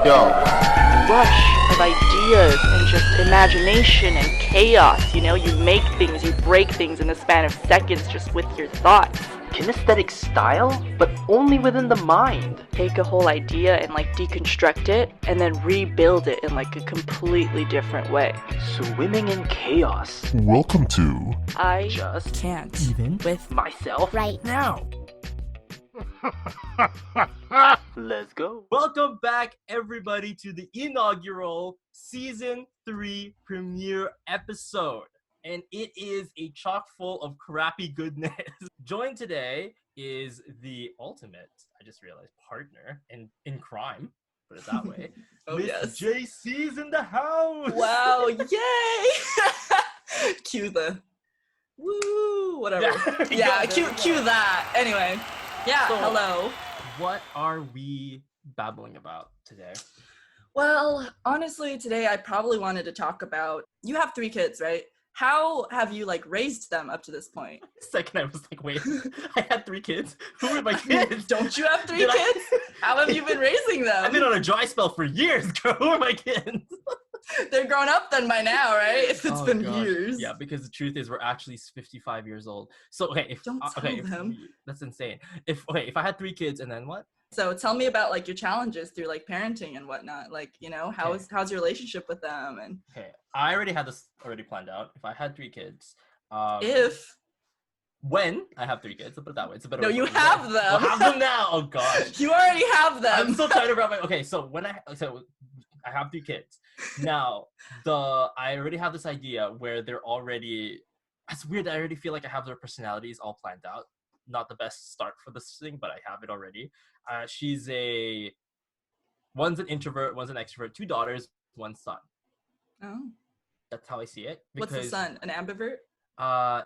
Yo. Rush of ideas and just imagination and chaos. You know, you make things, you break things in the span of seconds just with your thoughts. Kinesthetic style, but only within the mind. Take a whole idea and like deconstruct it and then rebuild it in like a completely different way. Swimming in chaos. Welcome to I Just can't even with myself right now. Let's go. Welcome back, everybody, to the inaugural Season 3 premiere episode. And it is a chock full of crappy goodness. Joined today is the ultimate, I just realized, partner in crime, put it that way. Oh, Miss yes. JC's in the house! Wow, yay! Cue the woo, whatever. Yeah, cue that. Anyway, yeah, So- hello. What are we babbling about today? Well, honestly, today I probably wanted to talk about, you have 3 kids, right? How have you, like, raised them up to this point? The second I was like, wait, I had 3 kids? Who are my kids? Don't you have 3 Did I- kids? How have you been raising them? I've been on a dry spell for years, girl. Who are my kids? They're grown up then by now, right? If it's Oh, been gosh. years. Yeah, because the truth is we're actually 55 years old. So okay, if Don't okay, tell them. that's insane. If I had 3 kids and then what? So tell me about, like, your challenges through, like, parenting and whatnot. Like, you know, how's your relationship with them? And Okay, I already had this planned out. If I had 3 kids, when I have 3 kids, I'll put it that way. It's a better. No, way you to put it. have them. I'll have them now. Oh gosh. You already have them. I'm so tired of my. Okay, so I have 3 kids. Now I already have this idea where they're already. It's weird. I already feel like I have their personalities all planned out. Not the best start for this thing, but I have it already. One's an introvert, one's an extrovert. 2 daughters, 1 son. Oh. That's how I see it. What's the son? An ambivert?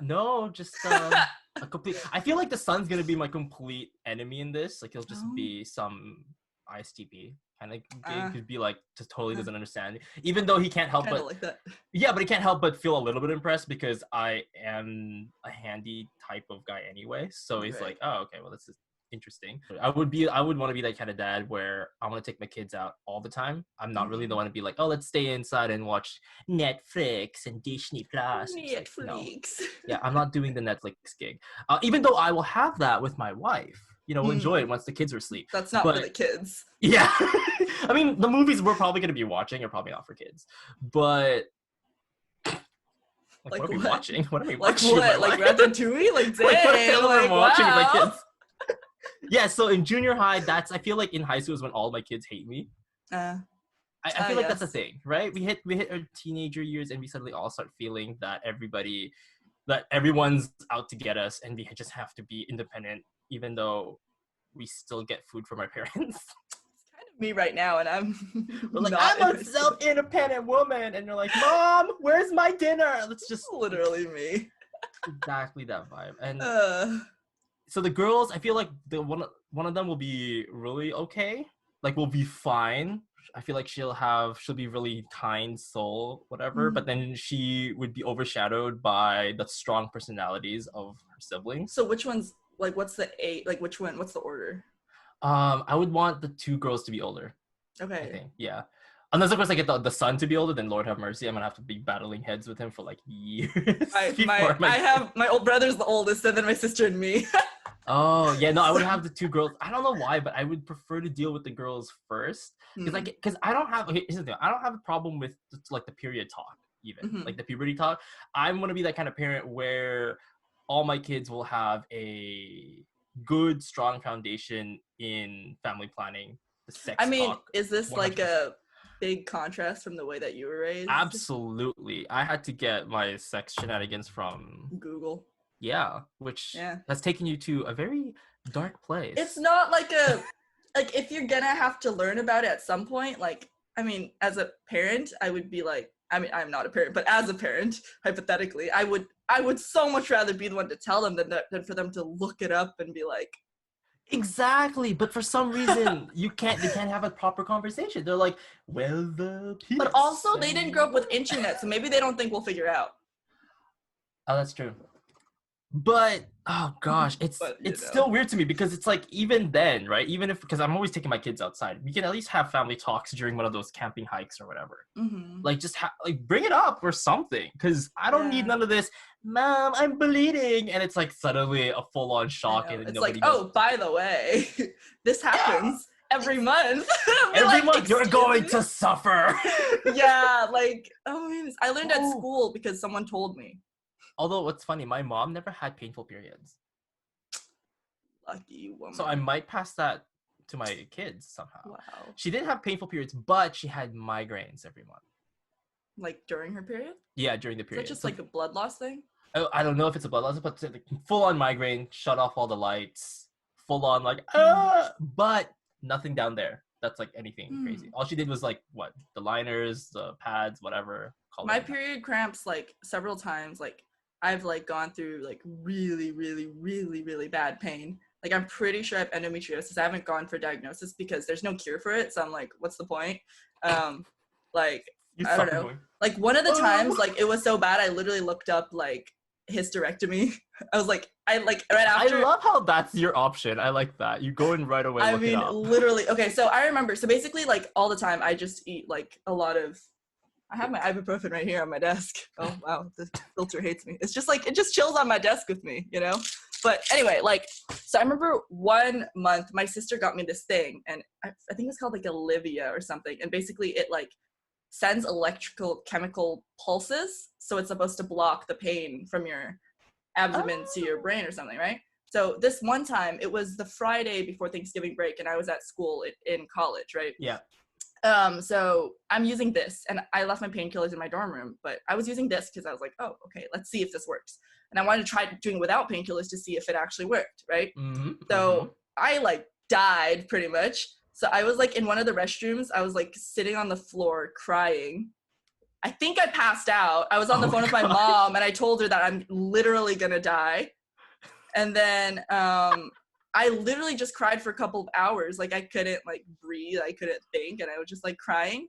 No, just a complete. I feel like the son's gonna be my complete enemy in this. Like he'll just be some ISTP kind of gig who'd be like just totally doesn't understand. Even though he can't help Kinda but like that. yeah, but he can't help but feel a little bit impressed because I am a handy type of guy anyway. So he's Right. like, oh, okay, well, this is interesting. I would want to be that kind of dad where I want to take my kids out all the time. I'm not really the one to be like, oh, let's stay inside and watch Netflix and Disney Plus. It's like, no. Netflix. Yeah, I'm not doing the Netflix gig. Even though I will have that with my wife. You know, we'll enjoy it once the kids are asleep. That's not for the kids. Yeah. I mean, the movies we're probably going to be watching are probably not for kids. But Like what are we what? watching? What are we Like watching? with my what? Like life? Ratatouille? Like dang. Like, what the hell am I watching with my wow. kids? Yeah, so in junior high, I feel like in high school is when all my kids hate me. I feel like that's a yes. thing, right? We hit our teenager years and we suddenly all start feeling that everyone's out to get us and we just have to be independent, even though we still get food from our parents. It's kind of me right now, and I'm We're like, not I'm a interested. self-independent woman, and you're like, Mom, where's my dinner? Let's just Literally me. exactly that vibe. And so the girls, I feel like one of them will be really okay, like will be fine. I feel like she'll be really kind soul, whatever. But then she would be overshadowed by the strong personalities of her siblings. So which one's like? What's the which one? What's the order? I would want the 2 girls to be older. I Okay. think, yeah. Unless of course I get the son to be older, then Lord have mercy, I'm gonna have to be battling heads with him for like years. My old brother's the oldest, and then my sister and me. Oh yeah, no, I would have the 2 girls. I don't know why, but I would prefer to deal with the girls first because I don't have. Okay, here's the thing. I don't have a problem with like the period talk, even like the puberty talk. I'm gonna be that kind of parent where all my kids will have a good, strong foundation in family planning. The sex. Talk, is this 100%. like a big contrast from the way that you were raised? Absolutely, I had to get my sex shenanigans from Google. Yeah, which has taken you to a very dark place. It's not like like if you're gonna have to learn about it at some point, like, I mean, as a parent, I would be like, I mean, I'm not a parent, but as a parent, hypothetically, I would so much rather be the one to tell them than for them to look it up and be like, exactly. But for some reason, they can't have a proper conversation. They're like, well, the penis. But also, they didn't grow up with internet, so maybe they don't think we'll figure out. Oh, that's true. But oh gosh, But, it's still weird to me because it's like even then, right? Even if because I'm always taking my kids outside, we can at least have family talks during one of those camping hikes or whatever. Mm-hmm. Like just like bring it up or something because I don't need Yeah. none of this. Mom, I'm bleeding, and it's like suddenly a full on shock, and It's nobody like, goes, oh, by the way, this happens every month. We're every like, month you're "Excuse going me?" to suffer. Yeah, like, oh man, I learned at Oh. school because someone told me. Although what's funny, my mom never had painful periods, Lucky woman. so I might pass that to my kids somehow. Wow. She didn't have painful periods, but she had migraines every month. Like during her period? Yeah, during the Is that period. just So, like a blood loss thing? I don't know if it's a blood loss, but like, full on migraine, shut off all the lights, full on like but nothing down there. That's like anything crazy. All she did was like what the liners, the pads, whatever. My period cramps like several times. Like I've like gone through like really, really, really, really bad pain. Like I'm pretty sure I have endometriosis. I haven't gone for diagnosis because there's no cure for it. So I'm like, what's the point? Like I don't know. Like one of the times, like it was so bad, I literally looked up like hysterectomy. I was like, right after. I love how that's your option. I like that. You go in right away. I look it mean, up. literally. Okay, so I remember. So basically, like all the time, I just eat like a lot of. I have my ibuprofen right here on my desk. Oh wow, the filter hates me. It's just like it just chills on my desk with me, you know. But anyway, like, so I remember 1 month my sister got me this thing, and I think it's called like Olivia or something, and basically it like sends electrical chemical pulses, so it's supposed to block the pain from your abdomen to your brain or something, right? So this one time, it was the Friday before Thanksgiving break, and I was at school in college, right? Yeah. So I'm using this, and I left my painkillers in my dorm room, but I was using this because I was like, oh, okay, let's see if this works. And I wanted to try doing it without painkillers to see if it actually worked, right? Mm-hmm, So I like died pretty much. So I was like in one of the restrooms, I was like sitting on the floor crying. I think I passed out. I was on the phone with my mom, and I told her that I'm literally gonna die. And then I literally just cried for a couple of hours. Like I couldn't like breathe, I couldn't think, and I was just like crying.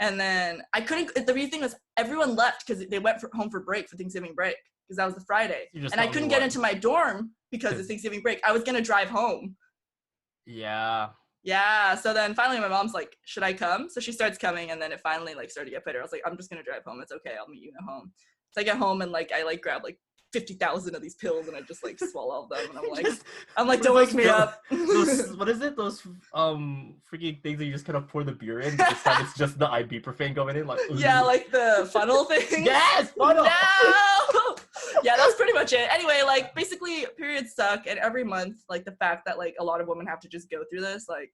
And then I couldn't. The real thing was everyone left because they went home for break for Thanksgiving break because that was the Friday, and I couldn't get into my dorm because it's Thanksgiving break. I was gonna drive home. Yeah. So then finally my mom's like, should I come? So she starts coming, and then it finally like started to get better. I was like, I'm just gonna drive home. It's okay. I'll meet you at home. So I get home, and like I like grab like 50,000 of these pills, and I just like swallow them, and I'm like, don't wake me up. What is it? Those freaking things that you just kind of pour the beer in. This time it's just the ibuprofen going in, like yeah, like the funnel thing. Yes, funnel. No! Yeah, that's pretty much it. Anyway, like basically periods suck, and every month, like the fact that like a lot of women have to just go through this, like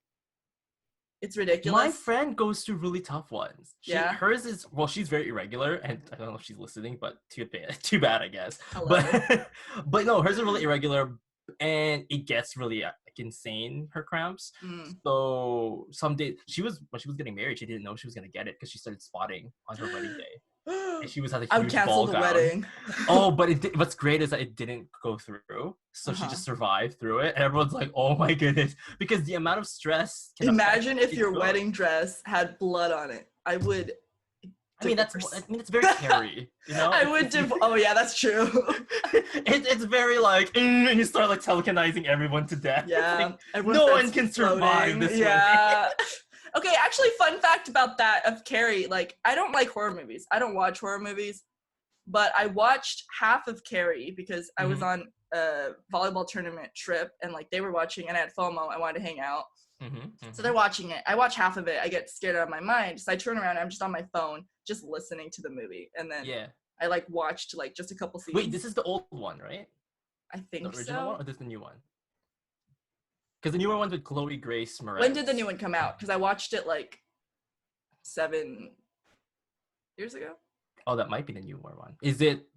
it's ridiculous. My friend goes through really tough ones. Hers is, well, she's very irregular, and I don't know if she's listening, but too bad, I guess. Hello. But no, hers are really irregular, and it gets really like insane, her cramps. So some days when she was getting married, she didn't know she was gonna get it because she started spotting on her wedding day. And she was at a huge I would cancel ball the gown. wedding. Oh, but what's great is that it didn't go through. So she just survived through it. And everyone's like, oh my goodness. Because the amount of stress. Imagine if your wedding dress had blood on it. I would. I mean, it's very hairy, you know? I would oh yeah, that's true. It's very like, and you start like telekineticing everyone to death. Yeah. Like, no one can survive this way. Okay, actually, fun fact about that of Carrie, like, I don't like horror movies. I don't watch horror movies, but I watched half of Carrie because I was on a volleyball tournament trip, and, like, they were watching, and I had FOMO. I wanted to hang out. So they're watching it. I watch half of it. I get scared out of my mind. So I turn around, and I'm just on my phone, just listening to the movie. And then I, like, watched, like, just a couple scenes. Wait, this is the old one, right? I think the original one, or this is the new one? Because the newer one's with Chloe Grace Moretz. When did the new one come out? Because I watched it like 7 years ago. Oh, that might be the newer one. Is it?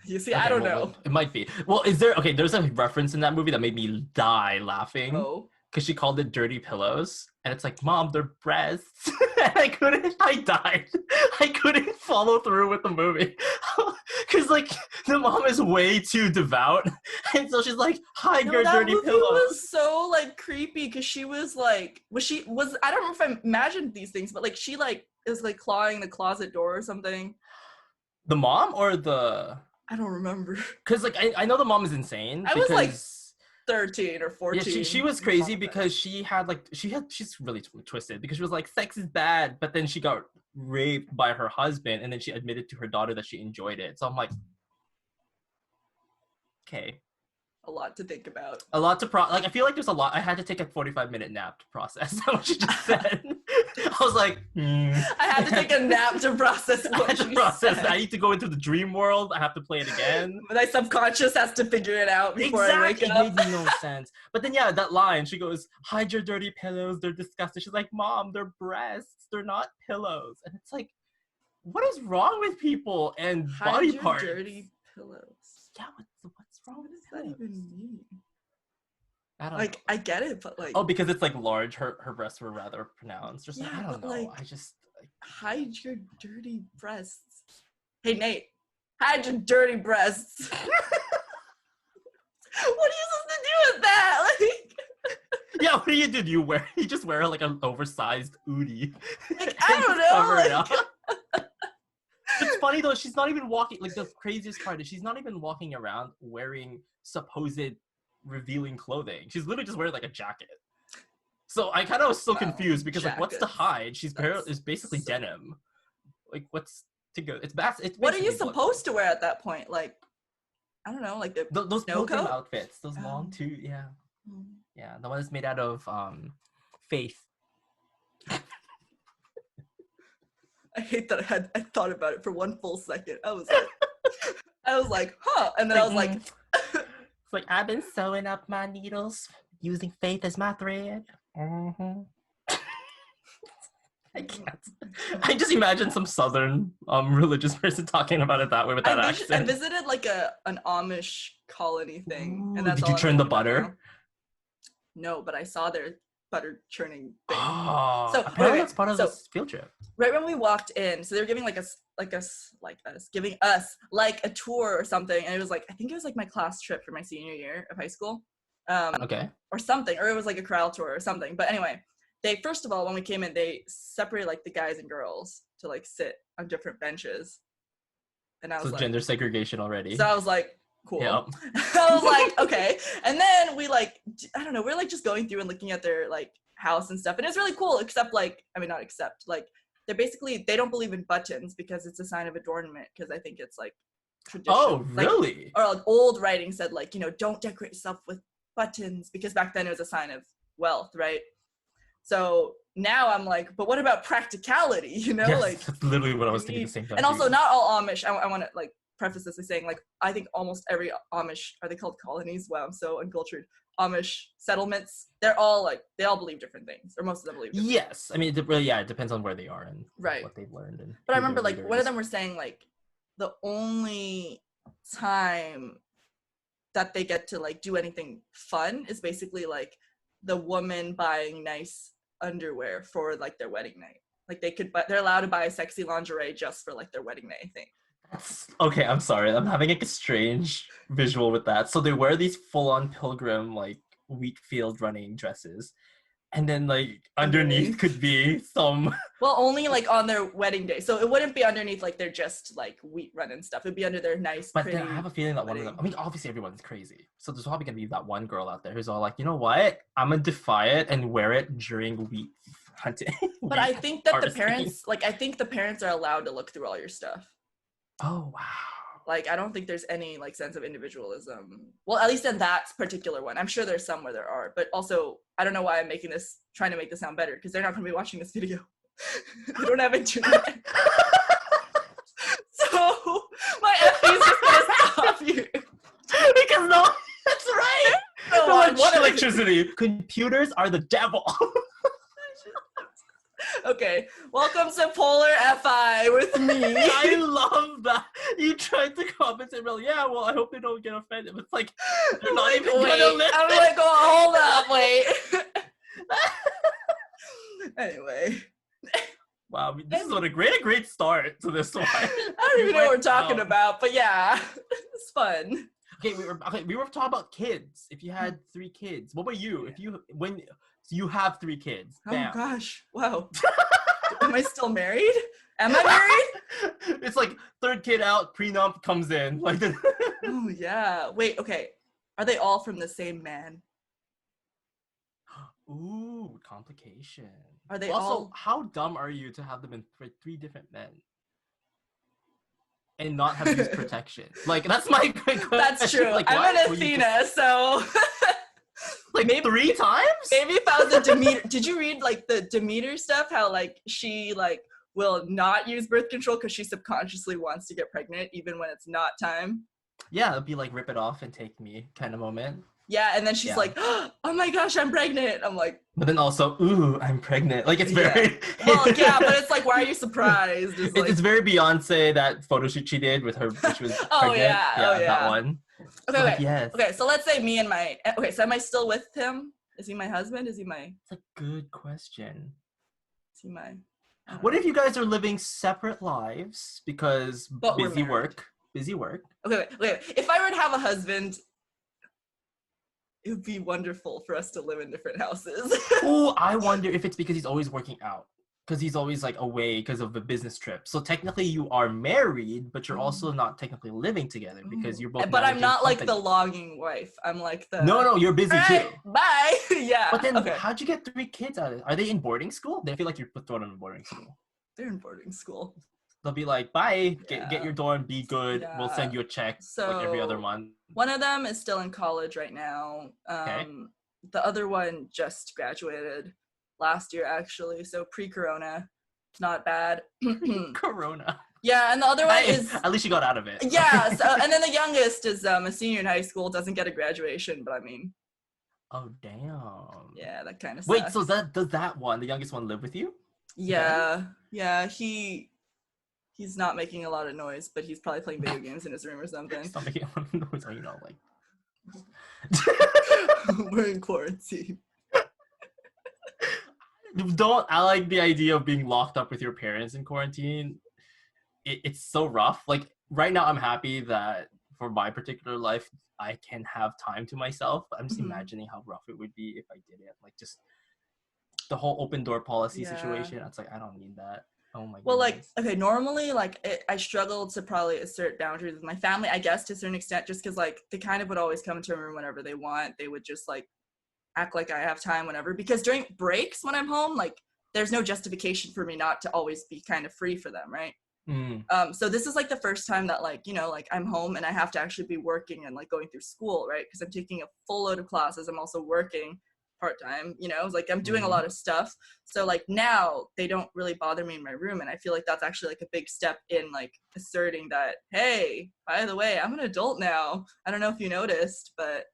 You see, I don't know. It might be. Well, is there? Okay, there's a reference in that movie that made me die laughing. Oh. Because she called it dirty pillows, and it's like, Mom, they're breasts. And I died. I couldn't follow through with the movie. Because, like, the mom is way too devout. And so she's like, hide your dirty pillows. That movie was so, like, creepy, because she was, like, I don't know if I imagined these things, but, like, she, like, is, like, clawing the closet door or something. The mom or the... I don't remember. Because like I know the mom is insane. I was, like, because 13 or 14. yeah, she was crazy because she's really twisted because she was like, sex is bad, but then she got raped by her husband, and then she admitted to her daughter that she enjoyed it. So I'm like, okay. A lot to think about. A lot to I feel like there's a lot. I had to take a 45-minute nap to process what she just said. I was like, I had to take a nap to process I what had to she process. said. I need to go into the dream world. I have to play it again. My subconscious has to figure it out before I wake up. It made no sense. But then yeah, that line, she goes, hide your dirty pillows, they're disgusting. She's like, Mom, they're breasts, they're not pillows. And it's like, what is wrong with people and body Hide parts? your dirty pillows. Yeah, what's wrong with What does that pillows? even mean? I don't Like, know. I get it, but like, Oh, because it's like large, her breasts were rather pronounced. Just Yeah, I don't but, know. like, I just like, hide your dirty breasts. Hey, Nate, hide your dirty breasts. What are you supposed to do with that? Like, yeah, what do you do? You just wear like an oversized Udi. like I don't know. Cover it Like, up. It's funny though, she's not even walking, like the craziest part is she's not even walking around wearing supposed revealing clothing. She's literally just wearing like a jacket. So I kind of was so confused because like what's to jackets. hide? That's It's basically so- denim. Like what's to go? It's bad. It's what are you basically supposed to wear at that point? Like, I don't know, like those snow pilgrim coat? outfits, those long Oh. too, yeah, the one that's made out of faith. I hate that I thought about it for one full second. I was like, huh, and then I was like, It's like I've been sewing up my needles using faith as my thread. I can't. I just imagine some southern religious person talking about it that way with that I accent. visited like an Amish colony thing, Ooh, and that's did all you I'm churn the thinking about butter? now. No, but I saw their butter churning thing. Oh, So, apparently wait, that's part of so- this field trip. Right when we walked in, so they were giving giving us like a tour or something, and it was like, I think it was like my class trip for my senior year of high school, Okay. or something, or it was like a corral tour or something. But anyway, they first of all, when we came in, they separated like the guys and girls to like sit on different benches, and I was So like, gender segregation already. so I was like, cool. Yep. I was like, okay. And then we like, I don't know, we're like just going through and looking at their like house and stuff. And it's really cool, except like, I mean, not except, like, they don't believe in buttons because it's a sign of adornment, because I think it's like tradition. Oh, Like, really? or like old writing said like, don't decorate yourself with buttons, because back then it was a sign of wealth, right? So now I'm like, but what about practicality? Yes, Like, that's literally what I was thinking at the same time. and also too. not all Amish, I want to like preface this by saying like, I think almost every Amish, are they called colonies? Wow, I'm so uncultured. Amish settlements, they all believe different things, or most of them believe different Yes, I mean, it depends on where they are and Right. what they've learned. And But I who remember their like leader one of is. them were saying like the only time that they get to like do anything fun is basically like the woman buying nice underwear for like their wedding night. Like they're allowed to buy sexy lingerie just for like their wedding night, I think. Okay, I'm sorry. I'm having like a strange visual with that. So they wear these full-on pilgrim like wheat field running dresses, and then like underneath could be some. Well, only like on their wedding day, so it wouldn't be underneath like they're just like wheat running stuff. It'd be under their nice, But pretty. then I have a feeling that one of them. wedding. I mean, obviously everyone's crazy, so there's probably gonna be that one girl out there who's all like, you know what? I'm gonna defy it and wear it during wheat hunting. But I think that harvesting. I think the parents are allowed to look through all your stuff. Oh wow. Like, I don't think there's any like sense of individualism. Well, at least in that particular one. I'm sure there's some where there are, but also I don't know why I'm trying to make this sound better, because they're not going to be watching this video. They don't have internet. So my FB is just going to stop you. Because no, that's right. No, No one what electricity. Computers are the devil. Okay, welcome to Polar FI with me. I love that. You tried to comment and like, yeah, well, I hope they don't get offended. It's like, they're I'm not like, even gonna wait. listen. I'm like, oh, hold up, wait. Anyway, Wow, this is a great start to this one. I don't even know what we're talking about, but yeah, it's fun. Okay, we were talking about kids. If you had 3 kids, what about you? If you have 3 kids, bam. Oh gosh, wow. Am I still married? Am I married? It's like third kid out, prenup comes in. Like the Oh yeah. Wait, okay. Are they all from the same man? ooh, complication. Are they Also, all how dumb are you to have them in for 3 different men and not have used protection? Like that's my quick question. That's true. Like, I'm what? an Will you Athena, so like maybe 3 times? maybe if I was a Demeter. Did you read like the Demeter stuff? How like she like will not use birth control because she subconsciously wants to get pregnant even when it's not time. Yeah, it'd be like rip it off and take me kind of moment. Yeah, and then she's Yeah. like, "Oh my gosh, I'm pregnant." I'm like, But then also, ooh, I'm pregnant. Like it's very well, yeah, but it's like, why are you surprised? It's like, it's very Beyonce, that photo shoot she did with her, which was Oh, pregnant. yeah, oh, that yeah. one. okay, Like, okay, yes. okay. So let's say me and my okay. So am I still with him? Is he my husband? Is he my? It's a good question. Is he my? I don't What know. if you guys are living separate lives because But we're busy married. work? Okay, wait. If I were to have a husband, it would be wonderful for us to live in different houses. Oh, I wonder if it's because he's always working out. Because he's always like away because of a business trip. So technically you are married, but you're also not technically living together because you're both. But I'm managing not like the companies. longing wife. I'm like the. No, you're busy All right, too. bye. Yeah. But then okay. how'd you get 3 kids out of it? Are they in boarding school? They feel like you're thrown in boarding school. They're in boarding school. They'll be like, bye, Yeah. get your dorm, be good. We'll Yeah. send you a check like every other So- month. One of them is still in college right now. Okay. The other one just graduated last year, actually. So pre-corona, not bad. Corona. Yeah, and the other one Hey, is at least you got out of it. yeah. So, and then the youngest is a senior in high school. Doesn't get a graduation, but I mean, Oh damn. yeah, that kind of. Wait, so does that one, the youngest one, live with you? Yeah. He's not making a lot of noise, but he's probably playing video games in his room or something. Stop making a lot of noise, you know, like. We're in quarantine. I like the idea of being locked up with your parents in quarantine. It's so rough. Like right now I'm happy that for my particular life I can have time to myself. I'm just Mhm. imagining how rough it would be if I didn't. Like just the whole open door policy Yeah. situation. It's like I don't need that. Oh my Well, like, goodness. okay, normally, like, I struggled to probably assert boundaries with my family, I guess, to a certain extent, just because, like, they kind of would always come into a room whenever they want. They would just, like, act like I have time whenever. Because during breaks when I'm home, like, there's no justification for me not to always be kind of free for them, right? So this is, like, the first time that, like, you know, like, I'm home and I have to actually be working and, like, going through school, right? Because I'm taking a full load of classes. I'm also working part-time, you know, it's like I'm doing a lot of stuff. So like now they don't really bother me in my room, and I feel like that's actually like a big step in like asserting that, hey, by the way, I'm an adult now. I don't know if you noticed, but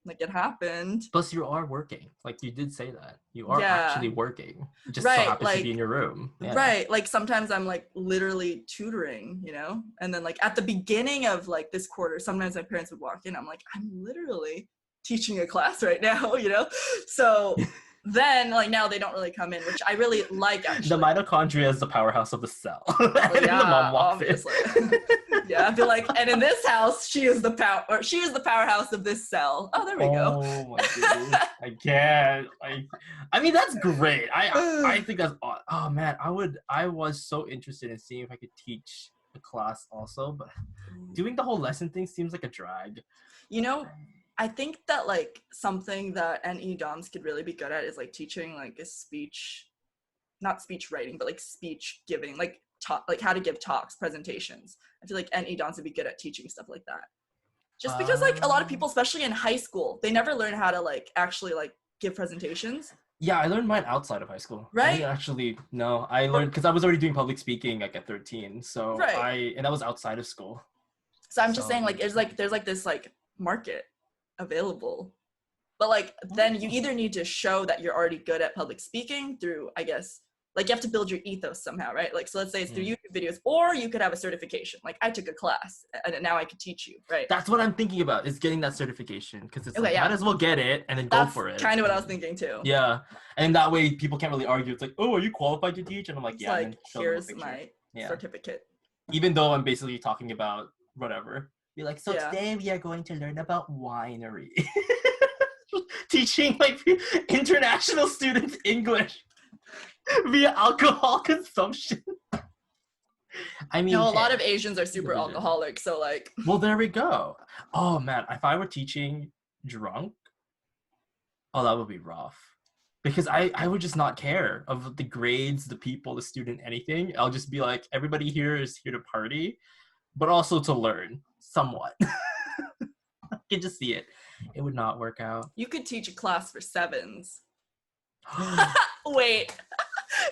like it happened. Plus you are working. Like you did say that. You are Yeah. actually working. It just Right, so happens to like- be in your room. Yeah. Right, like sometimes I'm like literally tutoring, you know, and then like at the beginning of like this quarter, sometimes my parents would walk in, I'm like, I'm literally teaching a class right now, you know. So then like now they don't really come in, which I really like actually. The mitochondria is the powerhouse of the cell. And then the mom walks in. obviously. Yeah, I'd be like, and in this house, she is the powerhouse of this cell. Oh, there we go. Oh my goodness. I can't. I mean that's great. I think that's oh man, I was so interested in seeing if I could teach a class also, but doing the whole lesson thing seems like a drag. You know, I think that like something that NE DOMs could really be good at is like teaching like a speech, not speech writing, but like speech giving, like like how to give talks, presentations. I feel like NE DOMs would be good at teaching stuff like that. Just because like a lot of people, especially in high school, they never learn how to like actually like give presentations. Yeah, I learned mine outside of high school. Right? I didn't actually, no, I learned because I was already doing public speaking like at 13. So Right. and that was outside of school. So I'm just So- saying like there's like this like market available. But like then you either need to show that you're already good at public speaking through, I guess, like you have to build your ethos somehow, right? Like so let's say it's through YouTube videos, or you could have a certification. Like I took a class and now I could teach you, right? That's what I'm thinking about, is getting that certification, because it's Okay, like, yeah. might as well get it and then That's go for it. kind of what I was thinking too. Yeah, and that way people can't really argue. It's like, oh, are you qualified to teach? And I'm like, It's yeah. and like then show them a here's picture. my Yeah. certificate. Even though I'm basically talking about whatever. Be like, so Yeah. today we are going to learn about winery. Teaching like international students English via alcohol consumption. I mean, You know, a lot hey, of Asians are super division. alcoholic, so like. Well, there we go. Oh man, if I were teaching drunk, oh, that would be rough. Because I would just not care of the grades, the people, the student, anything. I'll just be like, everybody here is here to party, but also to learn somewhat. I can just see it. It would not work out. You could teach a class for 7s. Wait.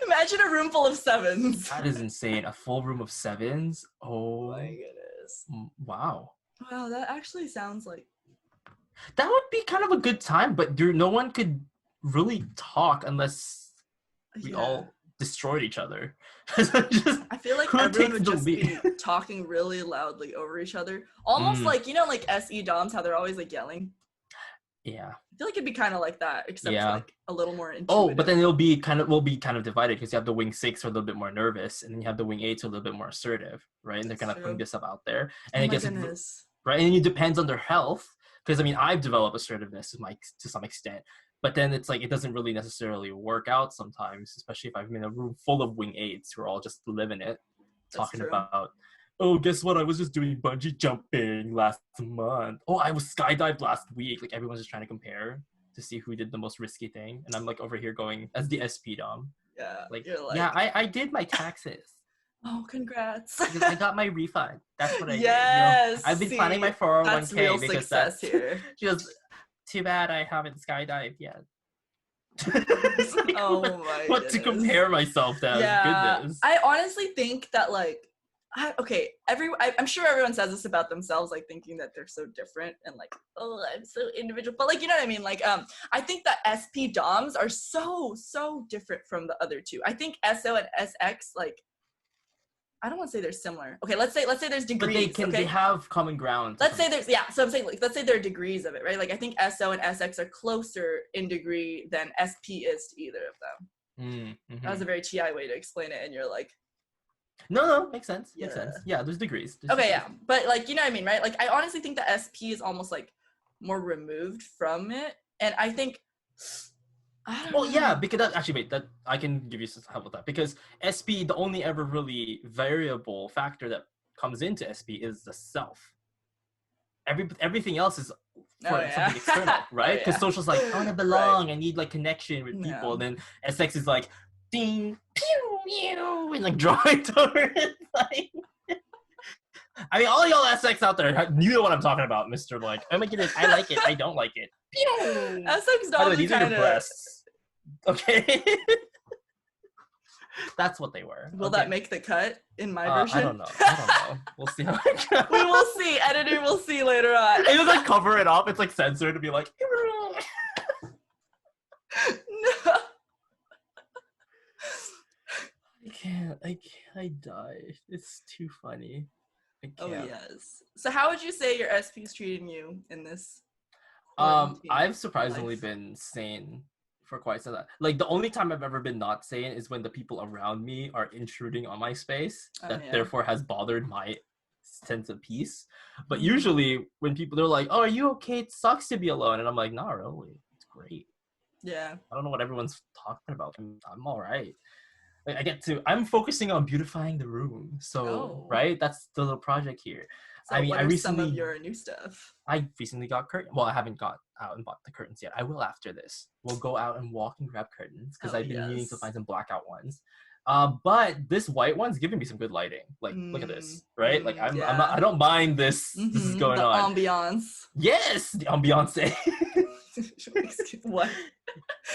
Imagine a room full of 7s. That is insane. A full room of 7s? Oh My goodness. wow. Wow, that actually sounds like. That would be kind of a good time, but no one could really talk unless we all destroyed each other. I feel like who everyone takes would the just be lead? talking really loudly over each other. Almost like, you know, like SE DOMs, how they're always like yelling. Yeah. I feel like it'd be kind of like that, except like a little more intuitive. Oh, but then we'll be kind of divided because you have the wing 6 who are a little bit more nervous, and then you have the wing 8 who are a little bit more assertive, right? And they're kind of putting this stuff out there, and it gets right, and it depends on their health. Because I mean, I've developed assertiveness to some extent, but then it's like it doesn't really necessarily work out sometimes, especially if I'm in a room full of wing 8s who are all just living it, talking about, oh, guess what? I was just doing bungee jumping last month. Oh, I was skydived last week. Like everyone's just trying to compare to see who did the most risky thing, and I'm like over here going as the SP dom. Yeah. Like, you're like, yeah, I did my taxes. Oh, congrats. I got my refund. That's what I did. Yes. You know, I've been planning my 401k that's real because success that's here. just too bad I haven't skydived yet. Oh my what to compare myself to? Yeah. Goodness. I honestly think that like I'm sure everyone says this about themselves, like thinking that they're so different and like, oh, I'm so individual. But like, you know what I mean? Like, I think that SP DOMs are so different from the other two. I think SO and SX, like, I don't want to say they're similar. Okay, let's say there's degrees. But they have common ground. Let's say there's so I'm saying like let's say there are degrees of it, right? Like I think SO and SX are closer in degree than SP is to either of them. That was a very TI way to explain it, and you're like, no, makes sense. Makes sense. Yeah, there's degrees. Yeah, but like you know what I mean, right? Like I honestly think that SP is almost like more removed from it, and I think. Well, yeah, because that I can give you some help with that, because SP, the only ever really variable factor that comes into SP is the self. Everything else is for something external, right? Because social's like, I want to belong, I need like connection with people, and then SX is like, ding, pew, mew, and like drawing towards like. I mean, all y'all SX out there, you know what I'm talking about, Mr. Like, oh my goodness, I like it, I don't like it. SX dogs these are your breasts. Okay. That's what they were. Will that make the cut in my version? I don't know. We'll see how it goes. We will see. Editor will see later on. It was like cover it up. It's like censored to be like. No. I can't. I die. It's too funny. I can't. Oh yes. So how would you say your SP's treating you in this? I've surprisingly been sane for quite some time. Like the only time I've ever been not sane is when the people around me are intruding on my space. Therefore has bothered my sense of peace. But usually when people, they're like, oh, are you okay? It sucks to be alone. And I'm like, not really. It's great. Yeah. I don't know what everyone's talking about. I'm all right. Like, I'm focusing on beautifying the room. So, right? That's the little project here. So I recently, some of your new stuff? I recently got curtains. Well, I haven't got out and bought the curtains yet. I will after this. We'll go out and walk and grab curtains because I've been needing to find some blackout ones. But this white one's giving me some good lighting. Like, look at this, right? Like, I don't mind this. This is going on. The ambiance. Yes, the ambiance. What?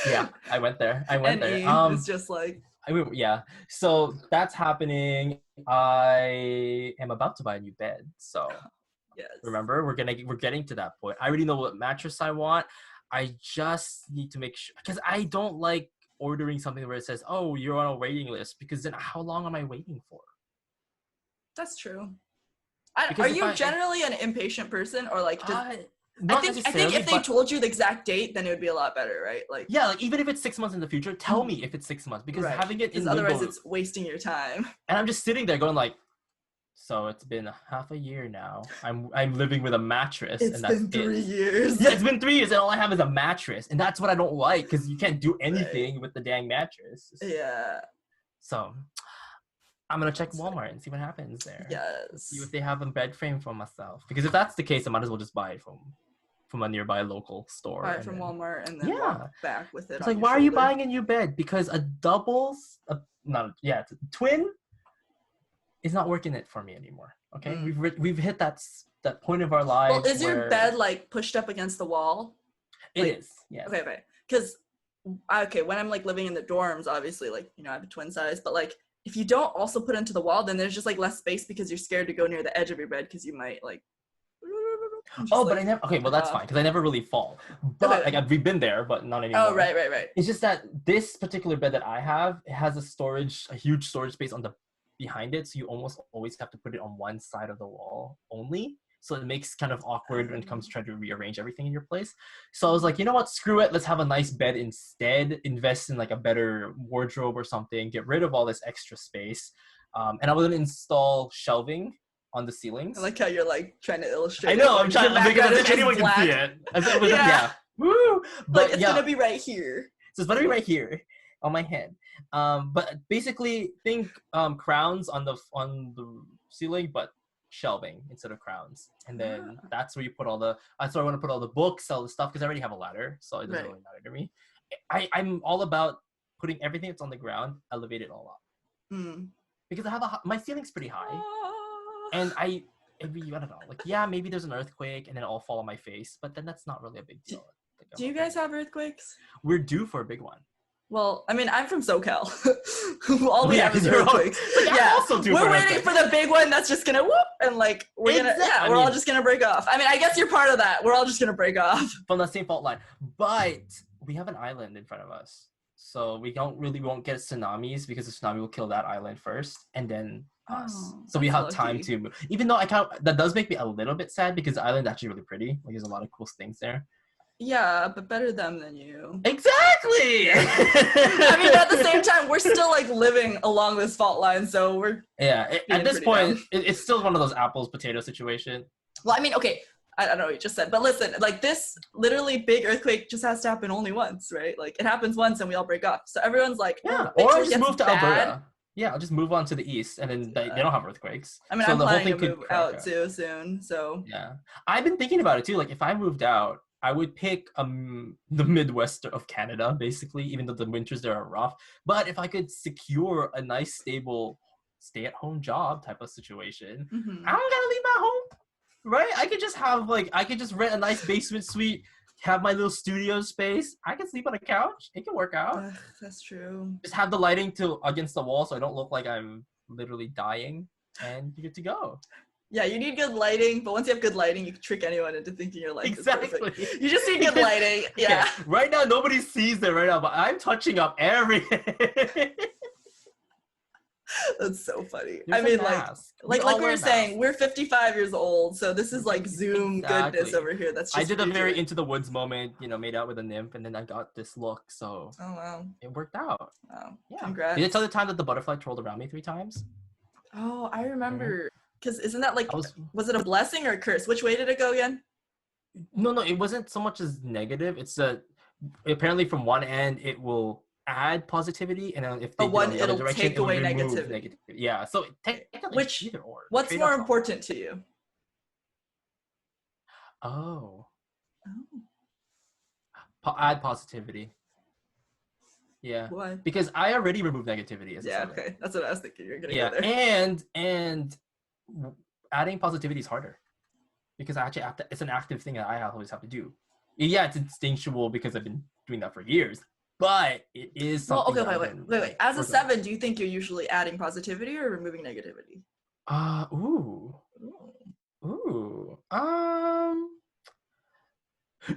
Yeah, I went there. It's just like. Yeah, so that's happening. I am about to buy a new bed, so yes. Remember, we're getting to that point. I already know what mattress I want. I just need to make sure, because I don't like ordering something where it says, "Oh, you're on a waiting list," because then how long am I waiting for? That's true. Are you generally an impatient person, or like? I think if they told you the exact date, then it would be a lot better, right? Like like even if it's 6 months in the future, tell me if it's 6 months, because having it in limbo, otherwise it's wasting your time. And I'm just sitting there going like, so it's been half a year now. I'm living with a mattress, and that's been 3 years. Yeah, it's been 3 years, and all I have is a mattress, and that's what I don't like, because you can't do anything with the dang mattress. Yeah. So I'm gonna check Walmart and see what happens there. Yes. See if they have a bed frame for myself. Because if that's the case, I might as well just buy it from a nearby local store. Buy it from Walmart and then Yeah. walk back with it. It's on like, your why are you shoulder. buying a new bed? Because a twin is not working it for me anymore. Okay, we've hit that point of our lives. Well, is your bed like pushed up against the wall? It like, is. Yeah. Okay. Because when I'm like living in the dorms, obviously, like, you know, I have a twin size, but like if you don't also put it into the wall, then there's just like less space because you're scared to go near the edge of your bed because you might like. But I never. Okay, well that's fine because I never really fall. But Okay. we've been there, but not anymore. Oh, right. It's just that this particular bed that I have, it has a huge storage space on the behind it, so you almost always have to put it on one side of the wall only. So it makes kind of awkward when it comes to trying to rearrange everything in your place. So I was like, you know what, screw it. Let's have a nice bed instead. Invest in like a better wardrobe or something. Get rid of all this extra space. And I was gonna install shelving on the ceilings. I like how you're like trying to illustrate. I know, it. I'm trying to Your because background is anyone just can see black. it. Yeah. Woo! But Like it's gonna be right here. So it's gonna be right here on my head. But basically think crowns on the ceiling, but shelving instead of crowns. And then that's where you put that's where I want to put all the books, all the stuff, because I already have a ladder, so it doesn't really matter to me. I'm all about putting everything that's on the ground, elevate it all up. Because I have my ceiling's pretty high. And I don't know, like, yeah, maybe there's an earthquake and then it'll all fall on my face, but then that's not really a big deal. Do you guys have earthquakes? We're due for a big one. Well, I mean, I'm from SoCal. All we have is 'cause you're earthquakes. I'm also due we're for an waiting earthquake. for the big one that's just gonna whoop and like we're all just gonna break off. I mean, I guess you're part of that. We're all just gonna break off from the same fault line, but we have an island in front of us, so we won't get tsunamis because the tsunami will kill that island first and then us. So we have time to move. Even though that does make me a little bit sad because the island's actually really pretty. Like there's a lot of cool things there. Yeah, but better them than you. Exactly. I mean, at the same time, we're still like living along this fault line, so we're at this point, it's still one of those apples potato situation. Well, I mean, okay, I don't know what you just said, but listen, like this literally big earthquake just has to happen only once, right? Like it happens once and we all break off. So everyone's like, or just move to Alberta. Yeah, I'll just move on to the east, and then they don't have earthquakes. I mean, so I'm the whole planning thing to move out too soon, so. Yeah, I've been thinking about it too. Like if I moved out, I would pick the Midwest of Canada, basically, even though the winters there are rough. But if I could secure a nice, stable, stay-at-home job type of situation, I don't gotta leave my home, right? I could just rent a nice basement suite, have my little studio space. I can sleep on a couch. It can work out. That's true. Just have the lighting against the wall so I don't look like I'm literally dying, and you're good to go. Yeah, you need good lighting, but once you have good lighting, you can trick anyone into thinking your life is perfect. Exactly. You just need good lighting. Yeah. Right now, nobody sees it right now, but I'm touching up everything. That's so funny. There's I mean, a mask. like we were saying, we're 55 years old, so this is like Zoom goodness over here. That's just I did a very Into the Woods moment, made out with a nymph, and then I got this look, so oh wow, it worked out. Wow, yeah. Congrats. Did I tell the time that the butterfly twirled around me 3 times? Oh, I remember. Because isn't that like, was it a blessing or a curse? Which way did it go again? No, it wasn't so much as negative. It's apparently from one end it will add positivity, and then if they go in the other direction, take away negativity. Yeah, so technically either or. What's more important to you? Add positivity. Yeah. Why? Because I already removed negativity. Okay. That's what I was thinking. You're gonna go there. And adding positivity is harder because it's an active thing that I always have to do. Yeah, it's instinctual because I've been doing that for years, but it is something. Well, okay, wait. As a 7, do you think you're usually adding positivity or removing negativity?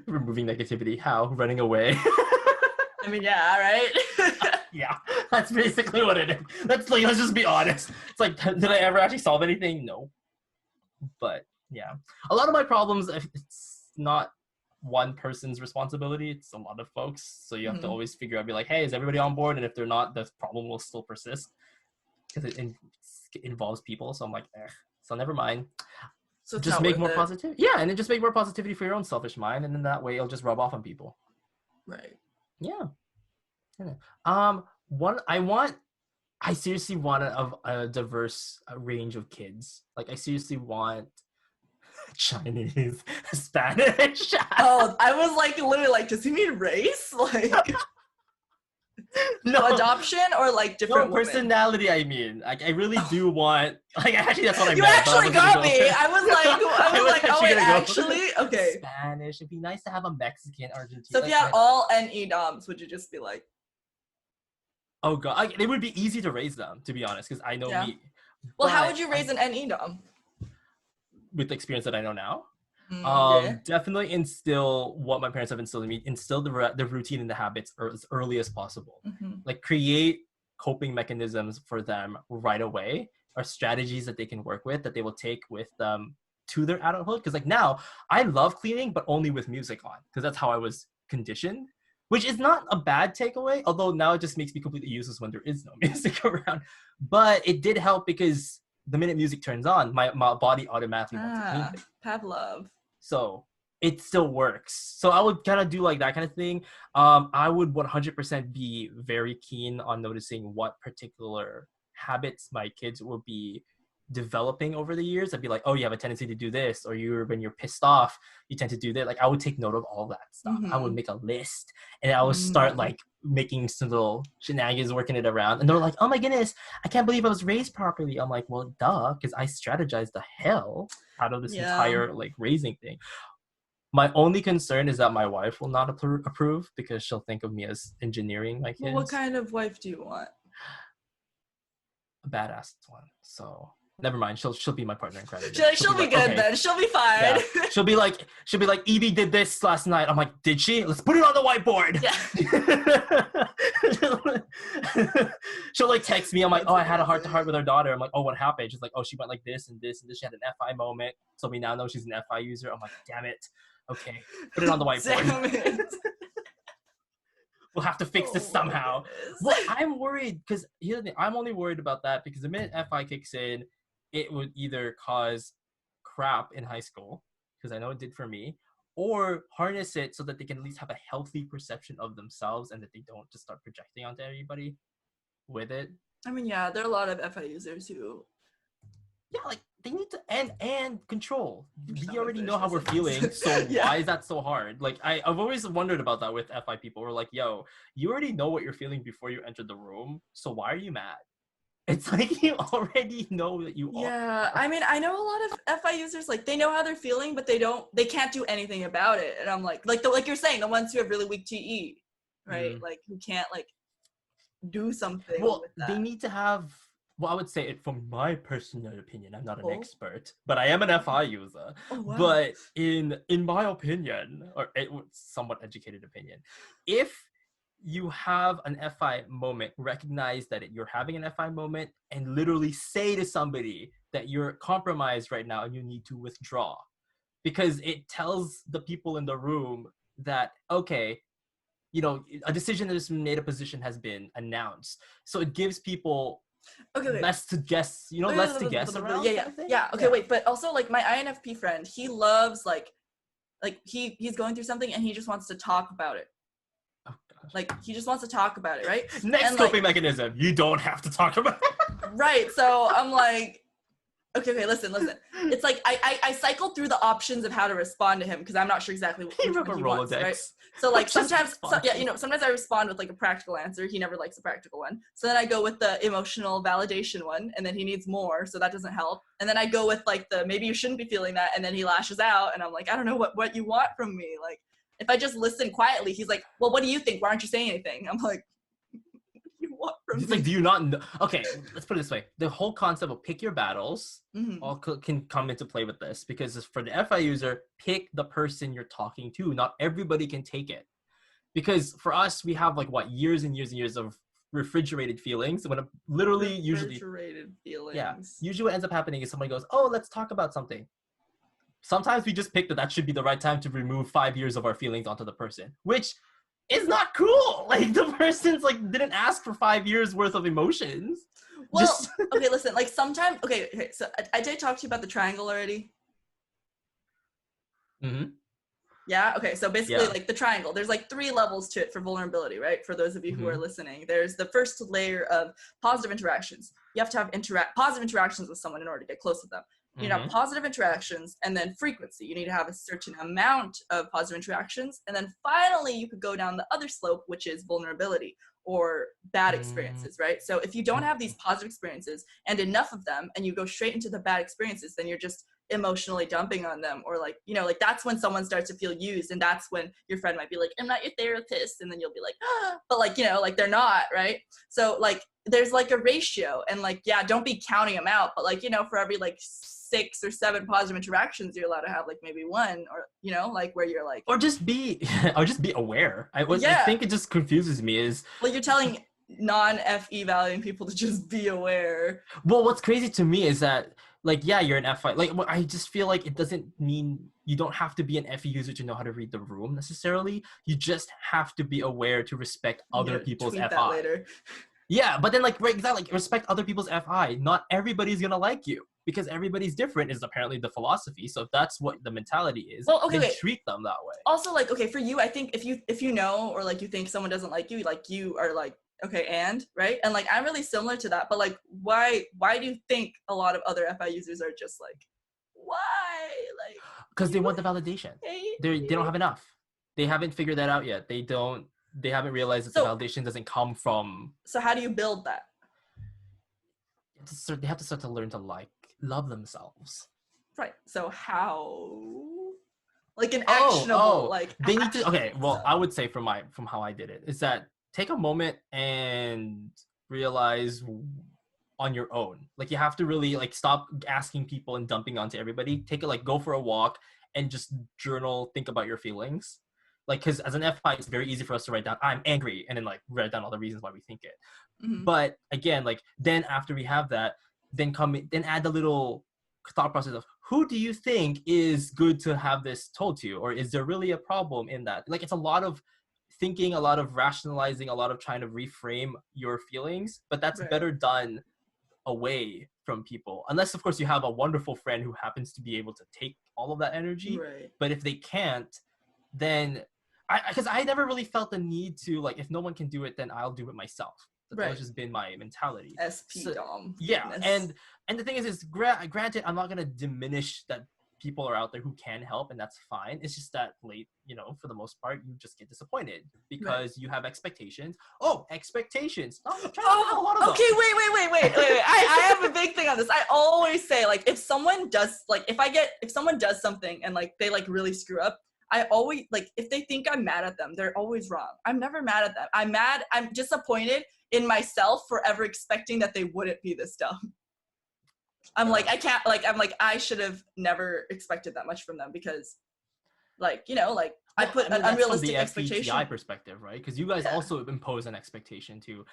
Removing negativity. How? Running away. I mean, yeah, right? Yeah, that's basically what it is. Let's just be honest. It's like, did I ever actually solve anything? No. But yeah, a lot of my problems, it's not one person's responsibility. It's a lot of folks. So you have to always figure out, be like, hey, is everybody on board? And if they're not, the problem will still persist because it involves people. So I'm like, so never mind. So just make more positivity. Yeah, and then just make more positivity for your own selfish mind, and then that way it'll just rub off on people. Right. Yeah. I I seriously want a diverse range of kids. Like, I seriously want Chinese, Spanish. Oh, I was like literally like, does he mean race? Like No, adoption or like different women? personality. I mean, like, I really do want. Like, actually, that's what I You meant. but I actually wasn't gonna got go me. there. I was like, oh actually wait, gonna go actually? Okay. Spanish. It'd be nice to have a Mexican, Argentine. So if you had all NE doms, would you just be like, oh god, like, it would be easy to raise them, to be honest, because I know Yeah. me. well, how But would you raise an NE dom? with the experience that I know now? Yeah. Definitely instill what my parents have instilled in me. Instill the routine and the habits as early as possible. Mhm. Like, create coping mechanisms for them right away, or strategies that they can work with that they will take with them to their adulthood. Because like now, I love cleaning, but only with music on, because that's how I was conditioned. Which is not a bad takeaway, although now it just makes me completely useless when there is no music around. But it did help because the minute music turns on, my body automatically wants to clean things. Pavlov. So it still works. So I would kind of do like that kind of thing. I would 100% be very keen on noticing what particular habits my kids will be developing over the years. I'd be like, oh, you have a tendency to do this, or when you're pissed off, you tend to do that. Like, I would take note of all that stuff. I would make a list, and I would start like making some little shenanigans, working it around. And they're like, oh my goodness, I can't believe I was raised properly. I'm like, well, duh, because I strategized the hell out of this entire like raising thing. My only concern is that my wife will not approve, because she'll think of me as engineering my kids. Well, what kind of wife do you want? A badass one. So never mind. She'll be my partner in crime. She'll be good then. She'll be fine. Yeah. She'll be like, Evie did this last night. I'm like, did she? Let's put it on the whiteboard. Yeah. She'll like text me. I'm like, oh, I had a heart-to-heart with our daughter. I'm like, oh, what happened? She's like, oh, she went like this and this and this. She had an FI moment. So we now know she's an FI user. I'm like, damn it. Okay, put it on the whiteboard. Damn it. We'll have to fix this somehow. Well, I'm worried because here's the thing. I'm only worried about that because the minute FI kicks in, it would either cause crap in high school, because I know it did for me, or harness it so that they can at least have a healthy perception of themselves and that they don't just start projecting onto everybody with it. I mean, yeah, there are a lot of FI users who... Yeah, like, they need to and control. We already know how we're feeling, so why is that so hard? Like, I've always wondered about that with FI people. We're like, yo, you already know what you're feeling before you enter the room, so why are you mad? It's like, you already know that you are. Yeah, I mean, I know a lot of FI users, like, they know how they're feeling, but they can't do anything about it. And I'm like you're saying, the ones who have really weak TE, right? Like, who can't, like, do something with that. They need to have... Well, I would say it from my personal opinion. I'm not an expert, but I am an FI user. Oh, wow. But in my opinion, or somewhat educated opinion, if you have an FI moment, recognize that you're having an FI moment, and literally say to somebody that you're compromised right now and you need to withdraw, because it tells the people in the room that, okay, you know, a decision that has been made, a position has been announced. So it gives people less to guess, less to guess around. Yeah. Okay, wait, but also, like, my INFP friend, he loves, like he's going through something and he just wants to talk about it. Oh, gosh. Like, he just wants to talk about it, right? Next coping mechanism, you don't have to talk about it. Right, so I'm like, okay, listen. It's like, I cycle through the options of how to respond to him, because I'm not sure exactly what he wants, right? So, like, sometimes I respond with, like, a practical answer. He never likes a practical one. So then I go with the emotional validation one, and then he needs more, so that doesn't help. And then I go with, like, the maybe you shouldn't be feeling that, and then he lashes out, and I'm like, I don't know what you want from me. Like, if I just listen quietly, he's like, well, what do you think? Why aren't you saying anything? I'm like, what do you want from me? It's like, do you not know? Okay, let's put it this way. The whole concept of pick your battles all can come into play with this, because for the FI user, pick the person you're talking to. Not everybody can take it. Because for us, we have, like, years and years and years of refrigerated feelings. When usually feelings. Yeah. Usually what ends up happening is somebody goes, oh, let's talk about something. Sometimes we just pick that should be the right time to remove 5 years of our feelings onto the person, which is not cool. Like, the person's, like, didn't ask for 5 years worth of emotions. Well, okay, listen, like, sometimes, okay, so I did talk to you about the triangle already. Yeah. Okay. So basically, Yeah. like the triangle, there's like 3 levels to it for vulnerability, right? For those of you who are listening, there's the first layer of positive interactions. You have to have positive interactions with someone in order to get close with them. You need to have positive interactions, and then frequency. You need to have a certain amount of positive interactions, and then finally you could go down the other slope, which is vulnerability or bad experiences, right? So if you don't have these positive experiences and enough of them, and you go straight into the bad experiences, then you're just emotionally dumping on them, or like, you know, like that's when someone starts to feel used, and that's when your friend might be like, I'm not your therapist, and then you'll be like, ah, but like, you know, like they're not, right? So like there's like a ratio, and like, yeah, don't be counting them out, but like, you know, for every like 6 or 7 positive interactions, you're allowed to have like maybe 1, or, you know, like where you're like, or just be aware. I think it just confuses me is, well, you're telling non-FE valuing people to just be aware. well, what's crazy to me is that, like, yeah, you're an FI. Like, I just feel like it doesn't mean you don't have to be an FE user to know how to read the room necessarily. You just have to be aware to respect other people's tweet FI. that later. Yeah, but then like, right, exactly, like, respect other people's FI. Not everybody's gonna like you because everybody's different is apparently the philosophy. So if that's what the mentality is, well, okay, then wait. treat them that way. Also, like, okay, for you, I think if you know, or like you think someone doesn't like you are like, okay, and right, and like I'm really similar to that, but like why do you think a lot of other FI users are just like, why, like, because they want the validation. They don't have enough. They haven't figured that out yet. They haven't realized that the validation doesn't come from. So how do you build that? They have to start to learn to love themselves. Right. So how? Like an actionable, like they need to. Okay, well, I would say from how I did it is that take a moment and realize on your own. Like, you have to really like stop asking people and dumping onto everybody. Take it, like, go for a walk and just journal, think about your feelings. Like, because as an FI, it's very easy for us to write down, I'm angry, and then like write down all the reasons why we think it. But again, like, then after we have that, then add the little thought process of, who do you think is good to have this told to you, or is there really a problem in that? Like, it's a lot of thinking, a lot of rationalizing, a lot of trying to reframe your feelings, but that's better done away from people, unless of course you have a wonderful friend who happens to be able to take all of that energy. But if they can't, then because I never really felt the need to, like, if no one can do it, then I'll do it myself. That's just been my mentality. Dom. Yeah, and the thing is granted, I'm not gonna diminish that people are out there who can help, and that's fine. It's just that for the most part, you just get disappointed because you have expectations. Expectations. Okay, wait. I have a big thing on this. I always say, like, if someone does something and like they like really screw up, I always, like, if they think I'm mad at them, they're always wrong. I'm never mad at them. I'm disappointed in myself for ever expecting that they wouldn't be this dumb. I'm like, I should have never expected that much from them because, like, I put an unrealistic expectation. From the FETI perspective, right? Because you guys also impose an expectation too.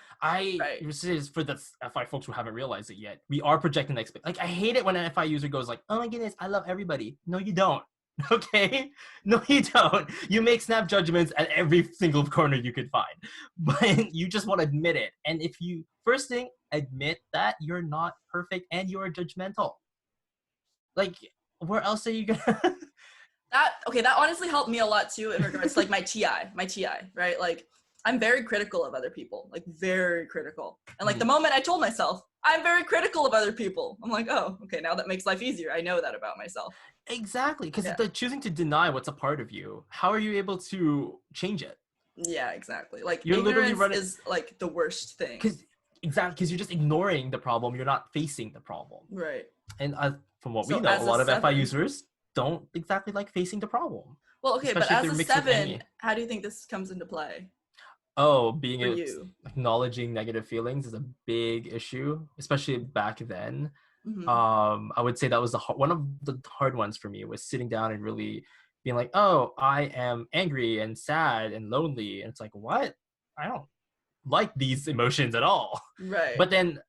This is for the FI folks who haven't realized it yet. We are projecting I hate it when an FI user goes like, oh my goodness, I love everybody. No, you don't. Okay? No, you don't. You make snap judgments at every single corner you could find. But you just want to admit it. And if you, first thing, admit that you're not perfect and you're judgmental. Like, where else are you gonna... That honestly helped me a lot too in regards to like my TI, right? Like, I'm very critical of other people, like very critical. And like the moment I told myself, I'm very critical of other people, I'm like, oh, okay, now that makes life easier. I know that about myself. Exactly, because the choosing to deny what's a part of you, how are you able to change it? Yeah, exactly. Like, you're literally is like the worst thing. Because you're just ignoring the problem. You're not facing the problem. Right. And from what we know, a lot of FI users don't exactly like facing the problem. Well, okay, but as a 7, how do you think this comes into play? Acknowledging negative feelings is a big issue, especially back then. I would say that was one of the hard ones for me, was sitting down and really being like, oh, I am angry and sad and lonely. And it's like, what? I don't like these emotions at all. Right. But then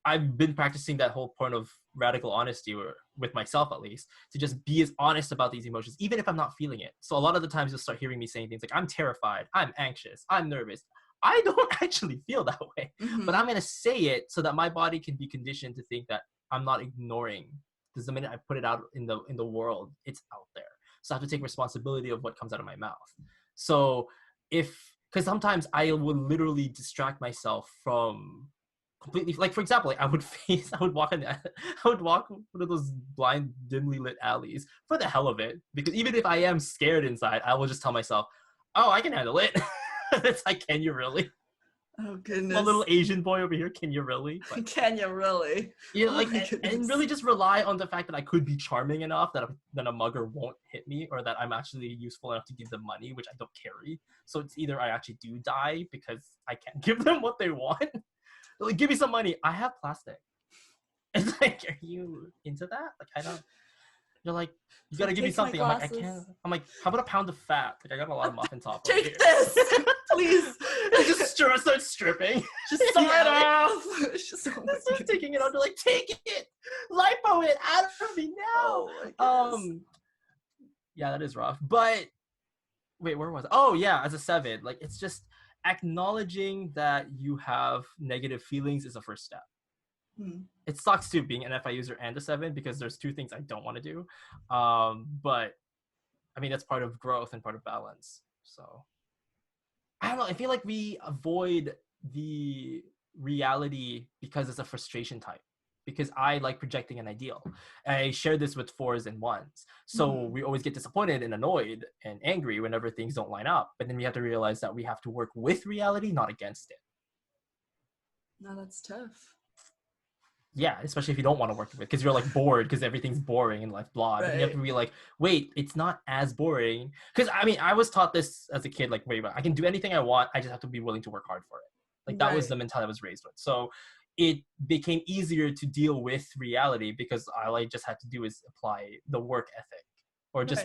I've been practicing that whole point of radical honesty, or with myself at least, to just be as honest about these emotions, even if I'm not feeling it. So a lot of the times you'll start hearing me saying things like, I'm terrified, I'm anxious, I'm nervous. I don't actually feel that way, but I'm going to say it so that my body can be conditioned to think that I'm not ignoring, because the minute I put it out in the world, it's out there. so I have to take responsibility of what comes out of my mouth. So because sometimes I would literally distract myself from completely, like for example, like I would walk one of those blind, dimly lit alleys for the hell of it, because even if I am scared inside, I will just tell myself, oh, I can handle it. It's like, can you really? Oh goodness. My little Asian boy over here, can you really? But, can you really? yeah, Oh like my and goodness. really just rely on the fact that I could be charming enough that a mugger won't hit me, or that I'm actually useful enough to give them money, which I don't carry. So it's either I actually do die because I can't give them what they want. Like, give me some money. I have plastic. It's like, are you into that? Like, I don't. You're like, you gotta give me Take my something. I'm like, I glasses. can't. I'm like, how about a pound of fat? Like, I got a lot of muffin top over here. Take this, please. I just start stripping. Just saw it off. It's just so Start taking it under, like, take it, lipo it out of me now. Oh my goodness. Yeah, that is rough. But wait, where was I? Oh yeah, as a 7, like it's just acknowledging that you have negative feelings is a first step. It sucks too being an FI user and a 7 because there's 2 things I don't want to do. But I mean, that's part of growth and part of balance. So I don't know. I feel like we avoid the reality because it's a frustration type. Because I like projecting an ideal. I share this with 4s and 1s. So we always get disappointed and annoyed and angry whenever things don't line up. But then we have to realize that we have to work with reality, not against it. No, that's tough. Yeah, especially if you don't want to work with it, because you're like bored because everything's boring and life blah. Right. And you have to be like, wait, it's not as boring. Because I mean, I was taught this as a kid, like, wait, I can do anything I want. I just have to be willing to work hard for it. Like that was the mentality I was raised with. So it became easier to deal with reality because all I just had to do is apply the work ethic, or just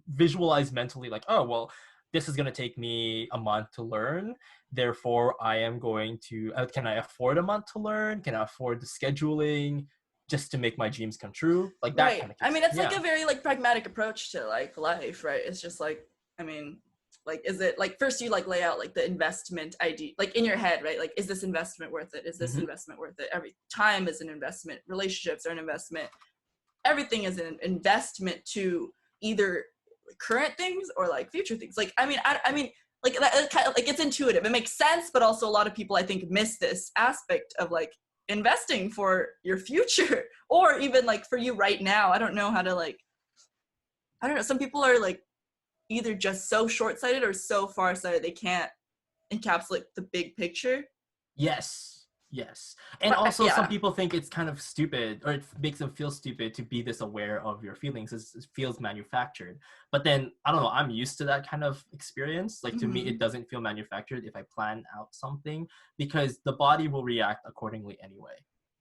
visualize mentally, like, oh, well, this is going to take me a month to learn. Therefore, I am going to, can I afford a month to learn? Can I afford the scheduling just to make my dreams come true? Like that kind of I mean, it's like a very like pragmatic approach to like life, right? It's just like, I mean, like, is it like, first you like lay out like the investment idea, like in your head, right? Like, is this investment worth it? Is this investment worth it? Every time is an investment. Relationships are an investment. Everything is an investment to either current things or like future things. Like, I mean, like that kind of like, it's intuitive. It makes sense, but also a lot of people I think miss this aspect of like investing for your future, or even like for you right now. I don't know how to like, I don't know. Some people are like either just so short-sighted or so far-sighted they can't encapsulate the big picture. Yes. And also some people think it's kind of stupid, or it makes them feel stupid to be this aware of your feelings. It feels manufactured. But then, I don't know, I'm used to that kind of experience. Like to me, it doesn't feel manufactured if I plan out something, because the body will react accordingly anyway.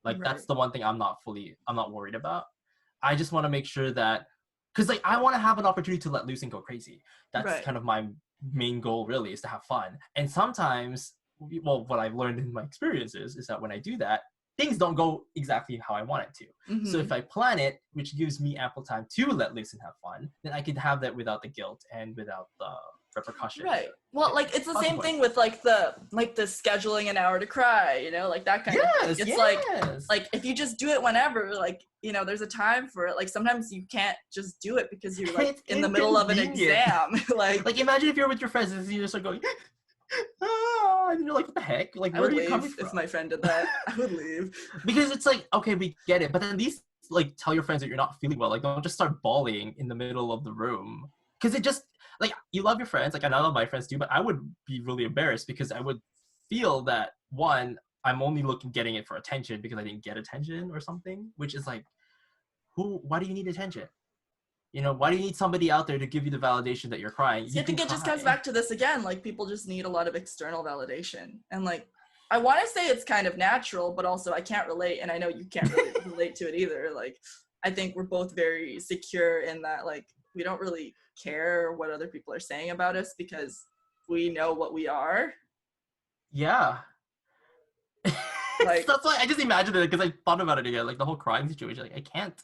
Like that's the one thing I'm not worried about. I just want to make sure that, because like I want to have an opportunity to let loose and go crazy. That's kind of my main goal, really, is to have fun. And sometimes, well, what I've learned in my experiences is that when I do that, things don't go exactly how I want it to. So if I plan it, which gives me ample time to let loose and have fun, then I can have that without the guilt and without the repercussions. Right. Well, like it's the same thing with like the scheduling an hour to cry, you know, like that kind of thing. It's like if you just do it whenever, like, you know, there's a time for it. Like sometimes you can't just do it because you're like in the middle of an exam. like imagine if you're with your friends and you just start going and you're like, what the heck? Like, where are you coming from? If my friend did that, I would leave. Because it's like, okay, we get it, but then these, like, tell your friends that you're not feeling well. Like, don't just start bawling in the middle of the room. Because it just, like, you love your friends, like, I love my friends too, but I would be really embarrassed because I would feel that, one, I'm only getting it for attention because I didn't get attention or something, which is like, why do you need attention? You know, why do you need somebody out there to give you the validation that you're crying? I think it just comes back to this again. Like, people just need a lot of external validation. And, like, I want to say it's kind of natural, but also I can't relate. And I know you can't really relate to it either. Like, I think we're both very secure in that, like, we don't really care what other people are saying about us because we know what we are. Yeah. Like, that's why I just imagined it because I thought about it again. Like, the whole crying situation. Like, I can't.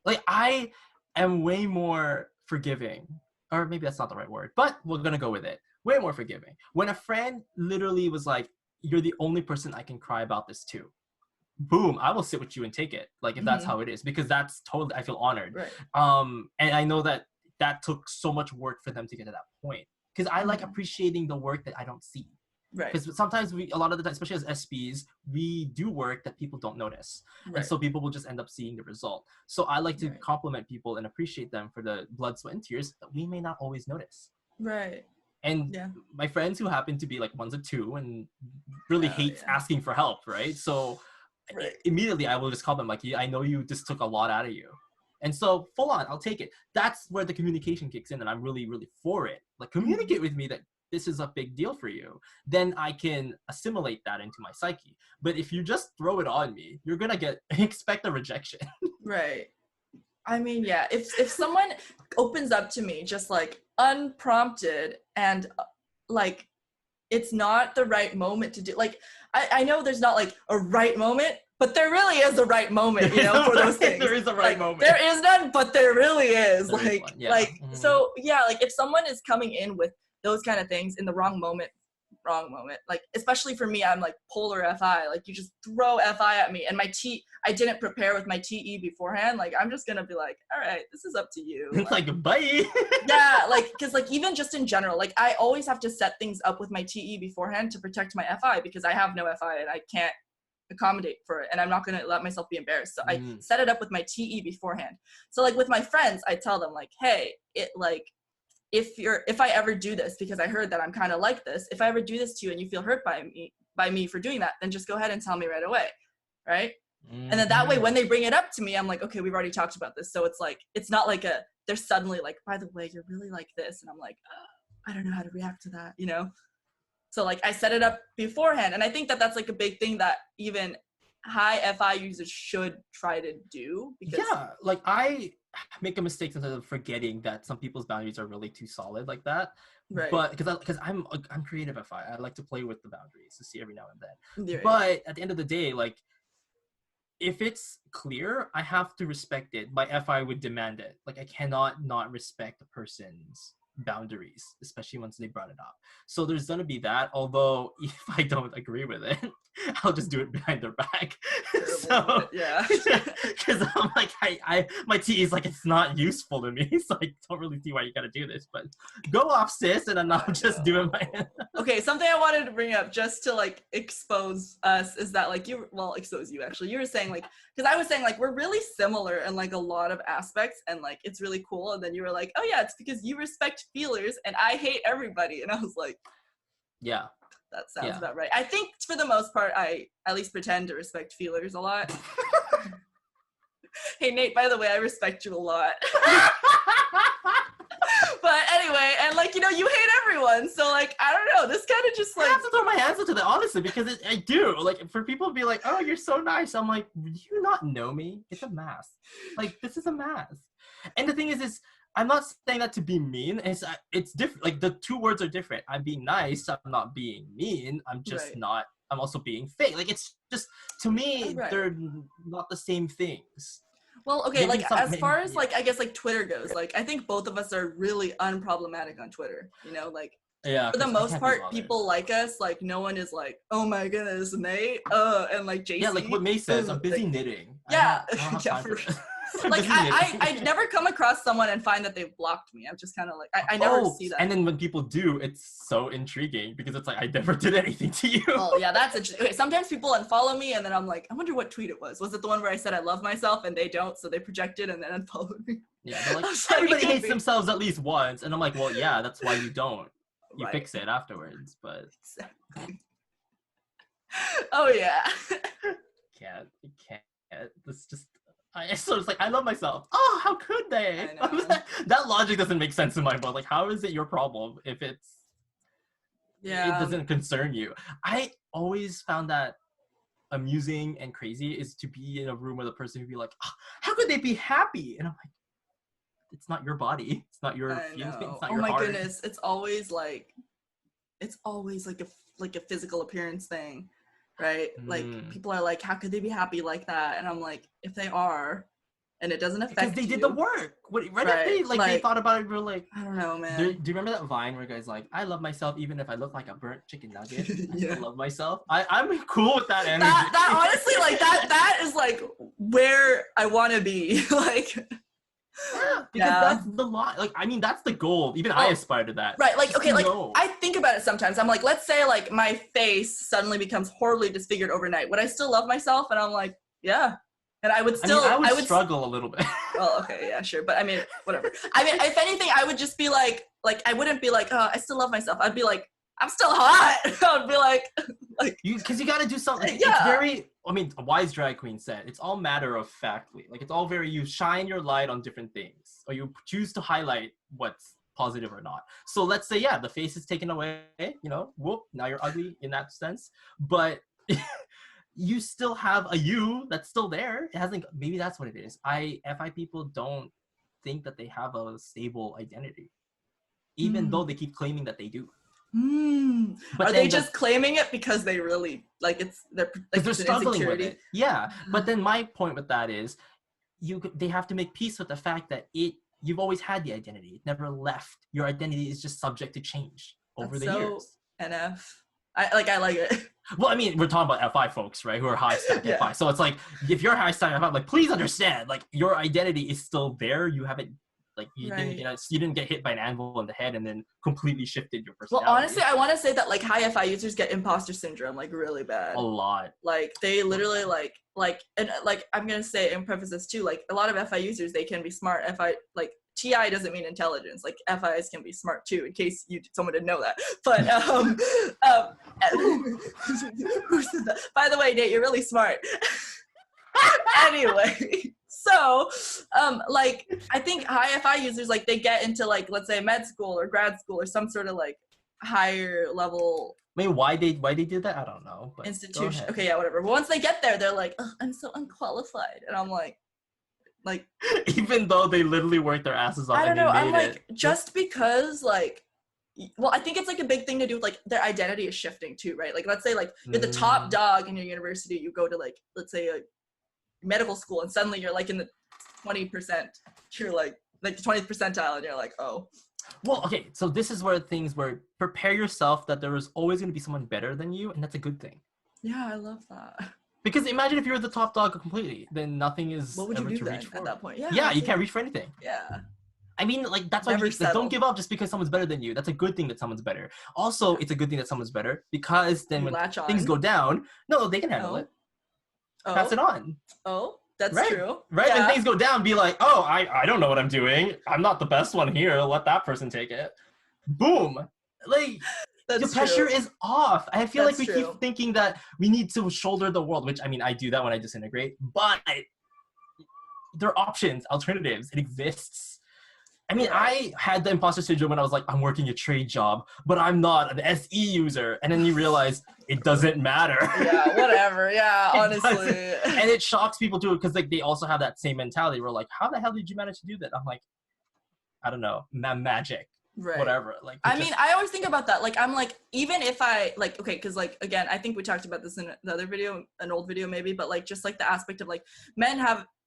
Like, I am way more forgiving, or maybe that's not the right word, but we're gonna go with it. Way more forgiving. When a friend literally was like, you're the only person I can cry about this to, boom, I will sit with you and take it. Like, if that's how it is, because that's totally, I feel honored. And I know that that took so much work for them to get to that point. Because I like appreciating the work that I don't see. Right. Because sometimes a lot of the time, especially as SPs, we do work that people don't notice. Right. And so people will just end up seeing the result. So I like to Right. compliment people and appreciate them for the blood, sweat, and tears that we may not always notice. Right. And Yeah. my friends who happen to be like 1s and 2 and really hates asking for help, right? So immediately I will just call them like, I know you just took a lot out of you. And so full on, I'll take it. That's where the communication kicks in, and I'm really, really for it. Like, communicate with me that this is a big deal for you. Then I can assimilate that into my psyche. But if you just throw it on me, you're gonna expect a rejection. Right. I mean, yeah, if someone opens up to me just like unprompted and like it's not the right moment to do, like I know there's not like a right moment, but there really is a right moment, you know, for those things. There is a right moment. There is none, but there really is. There is like one, yeah. So yeah, like if someone is coming in with those kind of things in the wrong moment, like especially for me, I'm like polar FI, like you just throw FI at me and I didn't prepare with my TE beforehand, like I'm just gonna be like, all right, this is up to you. It's like bye. Yeah, like because like even just in general, like I always have to set things up with my TE beforehand to protect my FI, because I have no FI and I can't accommodate for it, and I'm not gonna let myself be embarrassed, so I set it up with my TE beforehand. So like with my friends, I tell them like, hey, it like if I ever do this, because I heard that I'm kind of like this, if I ever do this to you and you feel hurt by me for doing that, then just go ahead and tell me right away, right? And then that way when they bring it up to me, I'm like, okay, we've already talked about this. So it's like, it's not like they're suddenly like, by the way, you're really like this, and I'm like, oh, I don't know how to react to that, you know? So like I set it up beforehand, and I think that that's like a big thing that even high FI users should try to do, because like I make a mistake sometimes of forgetting that some people's boundaries are really too solid like that. Right. But because I'm creative FI, I like to play with the boundaries to see every now and then. Right. But at the end of the day, like if it's clear, I have to respect it. My FI would demand it. Like I cannot not respect a person's boundaries, especially once they brought it up. So there's gonna be that, although if I don't agree with it, I'll just do it behind their back. So yeah, because I'm like, I my TE is like, it's not useful to me, so I don't really see why you gotta do this, but go off, sis, and then I'll just do it my Okay, something I wanted to bring up just to like expose us is that like expose you actually. You were saying like, because I was saying like we're really similar in like a lot of aspects, and like it's really cool, and then you were like, oh yeah, it's because you respect feelers and I hate everybody, and I was like, yeah, that sounds about right. I think for the most part I at least pretend to respect feelers a lot. Hey Nate, by the way, I respect you a lot. But anyway, and like, you know, you hate everyone, so like I don't know, this kind of just like, I have to throw my hands into that, honestly, because I do. Like, for people to be like, oh, you're so nice, I'm like, do you not know me? It's a mask. Like, this is a mask. And the thing is I'm not saying that to be mean. It's different. Like, the two words are different. I'm being nice, I'm not being mean. I'm just not, I'm also being fake. Like, it's just, to me, they're not the same things. Well, okay, maybe like as far as like I guess like Twitter goes, like I think both of us are really unproblematic on Twitter, you know, like for the most part people like us, like no one is like, oh my goodness, Nate, and like JC. Yeah, like what May says, I'm busy knitting. Yeah, like I never come across someone and find that they've blocked me. I'm just kind of like I never see that. And then when people do, it's so intriguing because it's like I never did anything to you. Oh yeah, that's interesting. Okay, sometimes people unfollow me and then I'm like, I wonder what tweet it was. Was it the one where I said I love myself and they don't, so they projected and then unfollowed me? Yeah, they're like, everybody hates themselves at least once, and I'm like, well, yeah, that's why you don't. You fix it afterwards, but exactly. Oh yeah. Can't. This just. So it's like, I love myself. Oh, how could they? That logic doesn't make sense in my mind. Like, how is it your problem if it doesn't concern you? I always found that amusing and crazy is to be in a room with a person who'd be like, oh, how could they be happy? And I'm like, it's not your body. It's not your feelings. It's not your heart. Oh my goodness. It's always like a physical appearance thing. Right? Like people are like, how could they be happy like that? And I'm like, if they are, and it doesn't affect because they did the work. They thought about it. We're like, I don't know, man. Do you remember that Vine where guys like, I love myself even if I look like a burnt chicken nugget. I love myself. I'm cool with that energy. That honestly, like that is like where I want to be. Like, Because Yeah. that's the lot. Like, I mean, that's the goal. Even I aspire to that. Right, like, Just okay, to like, know. I think about it sometimes. I'm like, let's say, like, my face suddenly becomes horribly disfigured overnight. Would I still love myself? And I'm like, yeah. And I would still, I would struggle a little bit. well, okay, yeah, sure. But I mean, whatever. I mean, if anything, I would just be like, I wouldn't be like, oh, I still love myself. I'd be like, I'm still hot. I'd be like, Because you got to do something. Yeah. It's very, I mean, a wise drag queen said, it's all matter of factly. Like, it's all very, you shine your light on different things, or you choose to highlight what's positive or not. So let's say, yeah, the face is taken away, you know, whoop, now you're ugly in that sense. But you still have a you that's still there. It hasn't, maybe that's what it is. FI people don't think that they have a stable identity, even though they keep claiming that they do. But are they just claiming it because they really like they're struggling with it? Yeah. Mm-hmm. But then my point with that is, they have to make peace with the fact that you've always had the identity. It never left. Your identity is just subject to change over the years. NF. I like it. Well, I mean, we're talking about FI folks, right? Who are high stack Yeah. FI. So it's like, if you're high stack FI, like, please understand, like, your identity is still there. You haven't, like, you didn't get hit by an anvil in the head and then completely shifted your personality. Well, honestly, I want to say that, like, high FI users get imposter syndrome, like, really bad. A lot. Like, they literally, and I'm gonna say and preface this too, like, a lot of FI users, they can be smart. FI, TI doesn't mean intelligence. Like, FIs can be smart too, in case someone didn't know that. But who said that? By the way, Nate, you're really smart. Anyway, so I think high FI users, like, they get into, like, let's say med school or grad school or some sort of, like, higher level. I mean, why they did that, I don't know. But institution. Okay, yeah, whatever. But once they get there, they're like, oh, I'm so unqualified, and I'm like, even though they literally worked their asses off. I don't know. I'm like, it. just because, like, well, I think it's like a big thing to do with, like, their identity is shifting too, right? Like, let's say, like, you're the top dog in your university, you go to, like, let's say a medical school, and suddenly you're, like, in the 20%. You're like the 20th percentile, and you're like, oh. Well, okay, so this is where prepare yourself that there is always going to be someone better than you, and that's a good thing. Yeah, I love that. Because imagine if you were the top dog completely, then nothing is what would you ever do to then reach for. at that point? Yeah, you can't reach for anything. Yeah. I mean, like, that's why don't give up just because someone's better than you. That's a good thing that someone's better. Also, it's a good thing that someone's better, because then when things go down, no, they can handle it. Pass it on. Oh, that's true. Right? Yeah. When things go down, be like, oh, I don't know what I'm doing. I'm not the best one here. Let that person take it. Boom. Like, the pressure is off. I feel like we keep thinking that we need to shoulder the world, which, I mean, I do that when I disintegrate, but there are options, alternatives. It exists. I mean, I had the imposter syndrome when I was like, I'm working a trade job, but I'm not an SE user. And then you realize it doesn't matter. Yeah, whatever. Yeah, honestly. And it shocks people too, because, like, they also have that same mentality. We're like, how the hell did you manage to do that? I'm like, I don't know, magic. Right. Whatever. Like, I mean, I always think about that. Like, I'm like, even if I, like, okay, because, like, again, I think we talked about this in the other video, an old video maybe, but, like, just, like, the aspect of, like,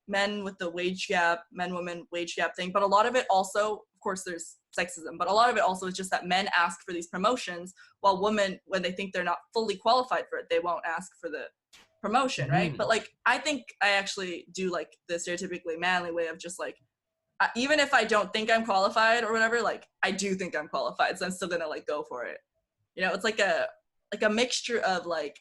men with the wage gap, men-women wage gap thing, but a lot of it also, of course, there's sexism, but a lot of it also is just that men ask for these promotions, while women, when they think they're not fully qualified for it, they won't ask for the promotion, right? But, like, I think I actually do, like, the stereotypically manly way of just, like, even if I don't think I'm qualified or whatever, like, I do think I'm qualified, so I'm still gonna, like, go for it. You know, it's like a mixture of, like,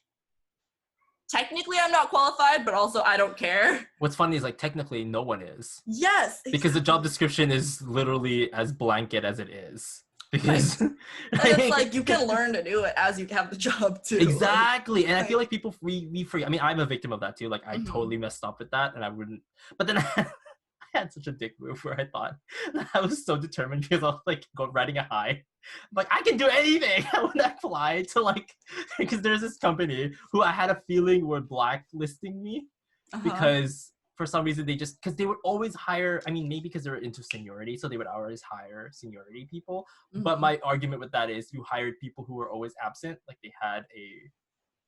technically I'm not qualified, but also I don't care. What's funny is, like, technically no one is. Yes. Exactly. Because the job description is literally as blanket as it is. Because and it's like, you can learn to do it as you have the job too. Exactly. And I feel like people, we forget. I mean, I'm a victim of that too. Like, I totally messed up with that, and I wouldn't. But then I had such a dick move where I thought I was so determined, because I was like riding a high. I'm like, I can do anything. I would apply to, like, because there's this company who I had a feeling were blacklisting me because for some reason because they would always hire, I mean, maybe because they were into seniority, so they would always hire seniority people. But my argument with that is, you hired people who were always absent, like they had a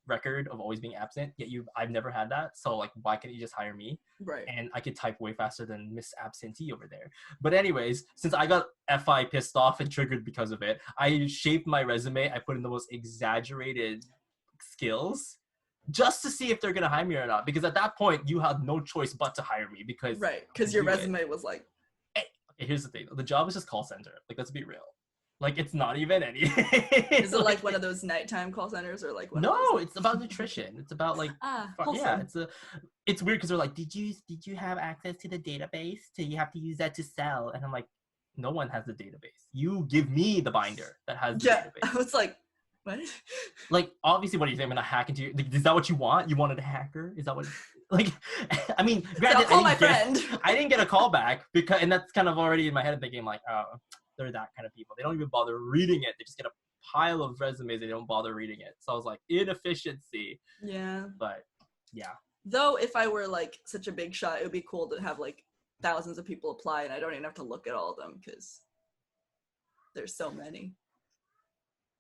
record of always being absent, yet I've never had that, so, like, why can't you just hire me? Right. And I could type way faster than Miss Absentee over there. But anyways, since I got FI pissed off and triggered because of it, I shaped my resume. I put in the most exaggerated skills just to see if they're gonna hire me or not, because at that point you had no choice but to hire me, because your resume was like here's the thing. The job is just call center. Like, let's be real. Like, it's not even anything. Is it like one of those nighttime call centers or like one of No, those, it's about nutrition. It's about like wholesome. it's weird because they're like, did you have access to the database? So you have to use that to sell. And I'm like, no one has the database. You give me the binder that has the database. I was like, what? Like, obviously, what do you think? I'm gonna hack into you? Like, is that what you want? You wanted a hacker? Is that what? Like, I mean, granted, I'll call my friend. I didn't get a call back because, and that's kind of already in my head thinking like, oh, they're that kind of people. They don't even bother reading it. They just get a pile of resumes. They don't bother reading it. So I was like, inefficiency. Yeah. But yeah. Though, if I were like such a big shot, it would be cool to have like thousands of people apply, and I don't even have to look at all of them because there's so many.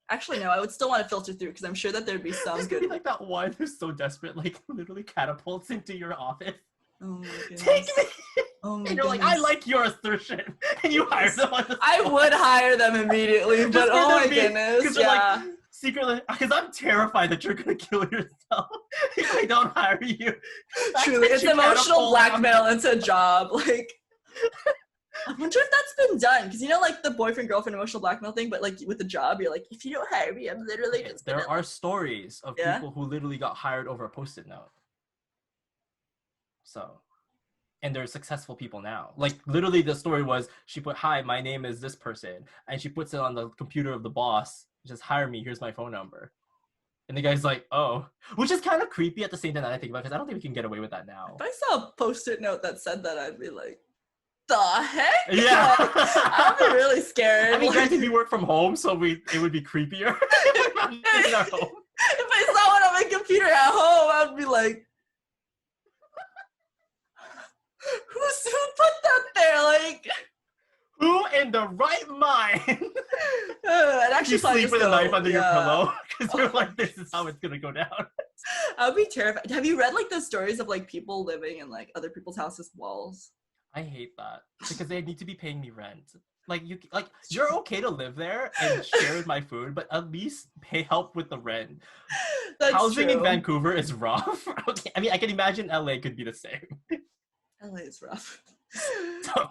Actually, no, I would still want to filter through because I'm sure that there'd be some There's good. gonna be like that one who's so desperate, like literally catapults into your office. Oh my goodness. Take me! Oh my And you're like, goodness. I like your assertion. And you hire them on the I spot. would hire them immediately, but Just for oh them my being- goodness, 'cause they're yeah. like, secretly, because I'm terrified that you're gonna kill yourself if I don't hire you. Truly, it's emotional blackmail into a job. Like, I wonder if that's been done because you know, like the boyfriend girlfriend emotional blackmail thing, but like with the job, you're like, if you don't hire me, I'm literally just. There are stories of Yeah? people who literally got hired over a post-it note. So, and they're successful people now. Like literally, the story was she put, "Hi, my name is this person," and she puts it on the computer of the boss. Just hire me. Here's my phone number. And the guy's like, "Oh," which is kind of creepy at the same time that I think about because I don't think we can get away with that now. If I saw a post-it note that said that, I'd be like, the heck? Yeah. I'd be really scared. I mean, Like, granted, we work from home, so it would be creepier if we're not in our home. if I saw one on my computer at home, I'd be like, who put that there? Like, Who in the right mind? I'd actually You probably sleep just with a go, knife under your yeah. pillow because you're like, this is how it's gonna go down. I'd be terrified. Have you read like the stories of like people living in like other people's houses' walls? I hate that because they need to be paying me rent. Like you're okay to live there and share my food, but at least help with the rent. That's Housing in true. Vancouver is rough. Okay, I mean, I can imagine LA could be the same. LA is rough. So,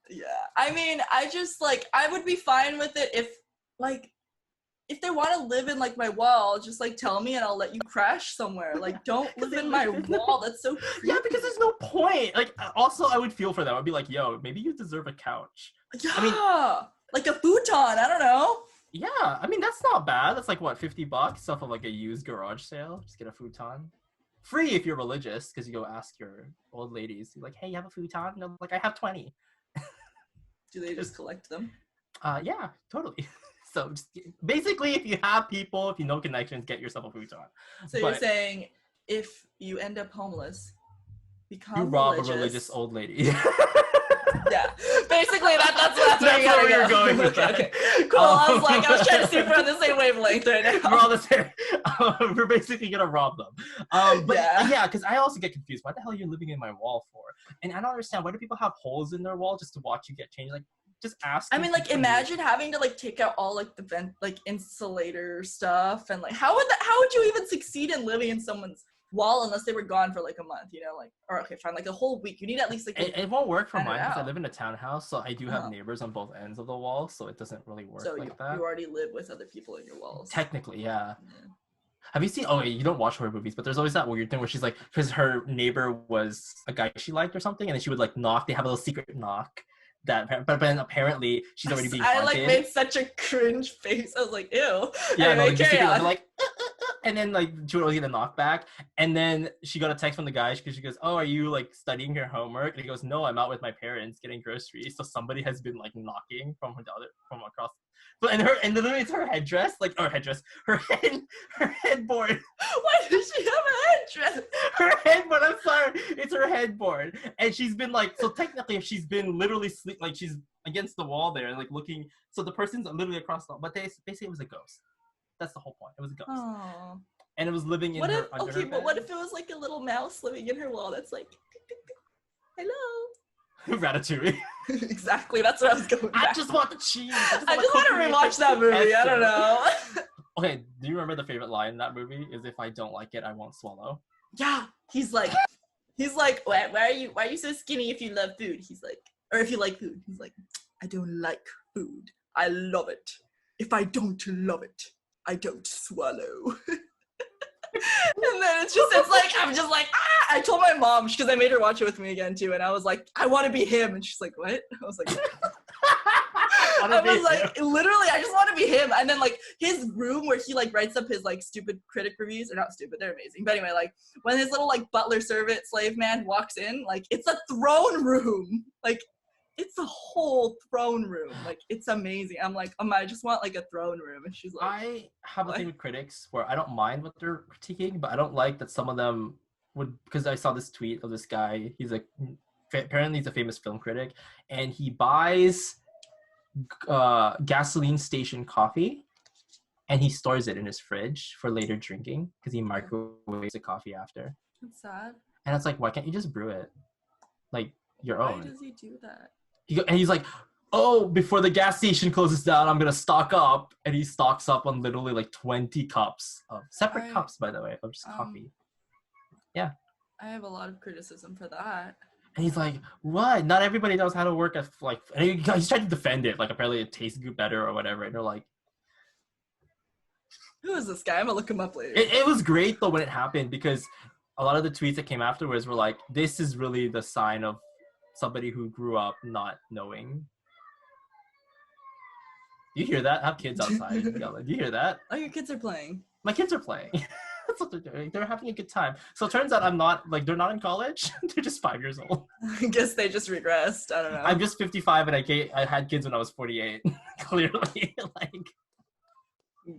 Yeah, I mean, I just like I would be fine with it if they want to live in like my wall, just like tell me and I'll let you crash somewhere. Like, don't live in my wall. That's so creepy. yeah, because there's no point. Like, also, I would feel for them. I'd be like, yo, maybe you deserve a couch. Yeah, I mean, like a futon. I don't know. Yeah, I mean, that's not bad. That's like, what, $50 off of like a used garage sale? Just get a futon. Free if you're religious, because you go ask your old ladies, you're like, hey, you have a futon? And they're like, I have 20. Do they just collect them? Yeah, totally. So just, basically, if you have people, if you know connections, get yourself a futon. So you're saying if you end up homeless, become you rob religious. a religious old lady. Yeah, basically that's where you're going with that. Okay. Cool. I was trying to see if we're on the same wavelength right now. We're all the same. We're basically gonna rob them. But yeah, because I also get confused. Why the hell are you living in my wall for? And I don't understand, why do people have holes in their wall just to watch you get changed? Like, just ask. I mean, like, imagine having to like take out all like the vent, like insulator stuff, and like how would you even succeed in living in someone's wall unless they were gone for like a month, you know? Like, or okay, fine, like a whole week. You need at least like it won't work for plan it mine because I out. live in a townhouse, so I do have neighbors on both ends of the wall, so it doesn't really work so like that. you already live with other people in your walls. Technically, yeah. Yeah. Have you seen? Oh, you don't watch horror movies, but there's always that weird thing where she's like, because her neighbor was a guy she liked or something, and then she would like knock. They have a little secret knock. But then apparently she's already being haunted. I like made such a cringe face. I was like, ew. Yeah, anyway, no, carry on. like, and then like she would always get a knockback, and then she got a text from the guy because she goes, "Oh, are you like studying your homework?" And he goes, "No, I'm out with my parents getting groceries." So somebody has been like knocking from across. But and literally it's her headdress, her headboard. Why does she have a headdress? Her headboard. I'm sorry, it's her headboard, and she's been like, so technically, if she's been literally she's against the wall there, like looking. So the person's literally across the. But they say it was a ghost. That's the whole point. It was a ghost. Aww. And it was living in her under her but bed. what if it was like a little mouse living in her wall that's like, hello? Ratatouille. Exactly, that's what I was going back. I just want the cheese. I just want to rewatch that movie. I don't know. Okay, do you remember the favorite line in that movie? Is if I don't like it, I won't Yeah, he's like, why are you so skinny if you love food? He's like, Or if you like food, he's like, I don't like food. I love it. If I don't love it, I don't swallow. And then it's like, I'm just like, ah! I told my mom, because I made her watch it with me again too, and I was like, I want to be him. And she's like, what? I was like, literally, I just want to be him. And then like his room where he like writes up his like stupid critic reviews, or not stupid, they're amazing. But anyway, like when his little like butler servant slave man walks in, like it's a throne room. Like it's a whole throne room. Like it's amazing. I'm like, I just want like a throne room. And she's like, I have a thing with critics where I don't mind what they're critiquing, but I don't like that some of them would, because I saw this tweet of this guy. He's like, apparently he's a famous film critic, and he buys gasoline station coffee and he stores it in his fridge for later drinking because he microwaves the coffee after. that's sad. And it's like, why can't you just brew it like your own? Why does he do that? And he's like, oh, before the gas station closes down, I'm gonna stock up. And he stocks up on literally like 20 cups of separate cups, by the way, of just coffee. Yeah, I have a lot of criticism for that. and he's like, what? Not everybody knows how to work at like. And he's trying to defend it, like apparently it tastes good better or whatever. And they're like, Who is this guy? I'm gonna look him up later. it was great though when it happened, because a lot of the tweets that came afterwards were like, this is really the sign of somebody who grew up not knowing. You hear that? I have kids outside yelling. You hear that? Oh, your kids are playing. My kids are playing. That's what they're doing. They're having a good time. So it turns out I'm not, like, they're not in college. They're just 5 years old. I guess they just regressed. I don't know. I'm just 55 and I had kids when I was 48. Clearly. Like,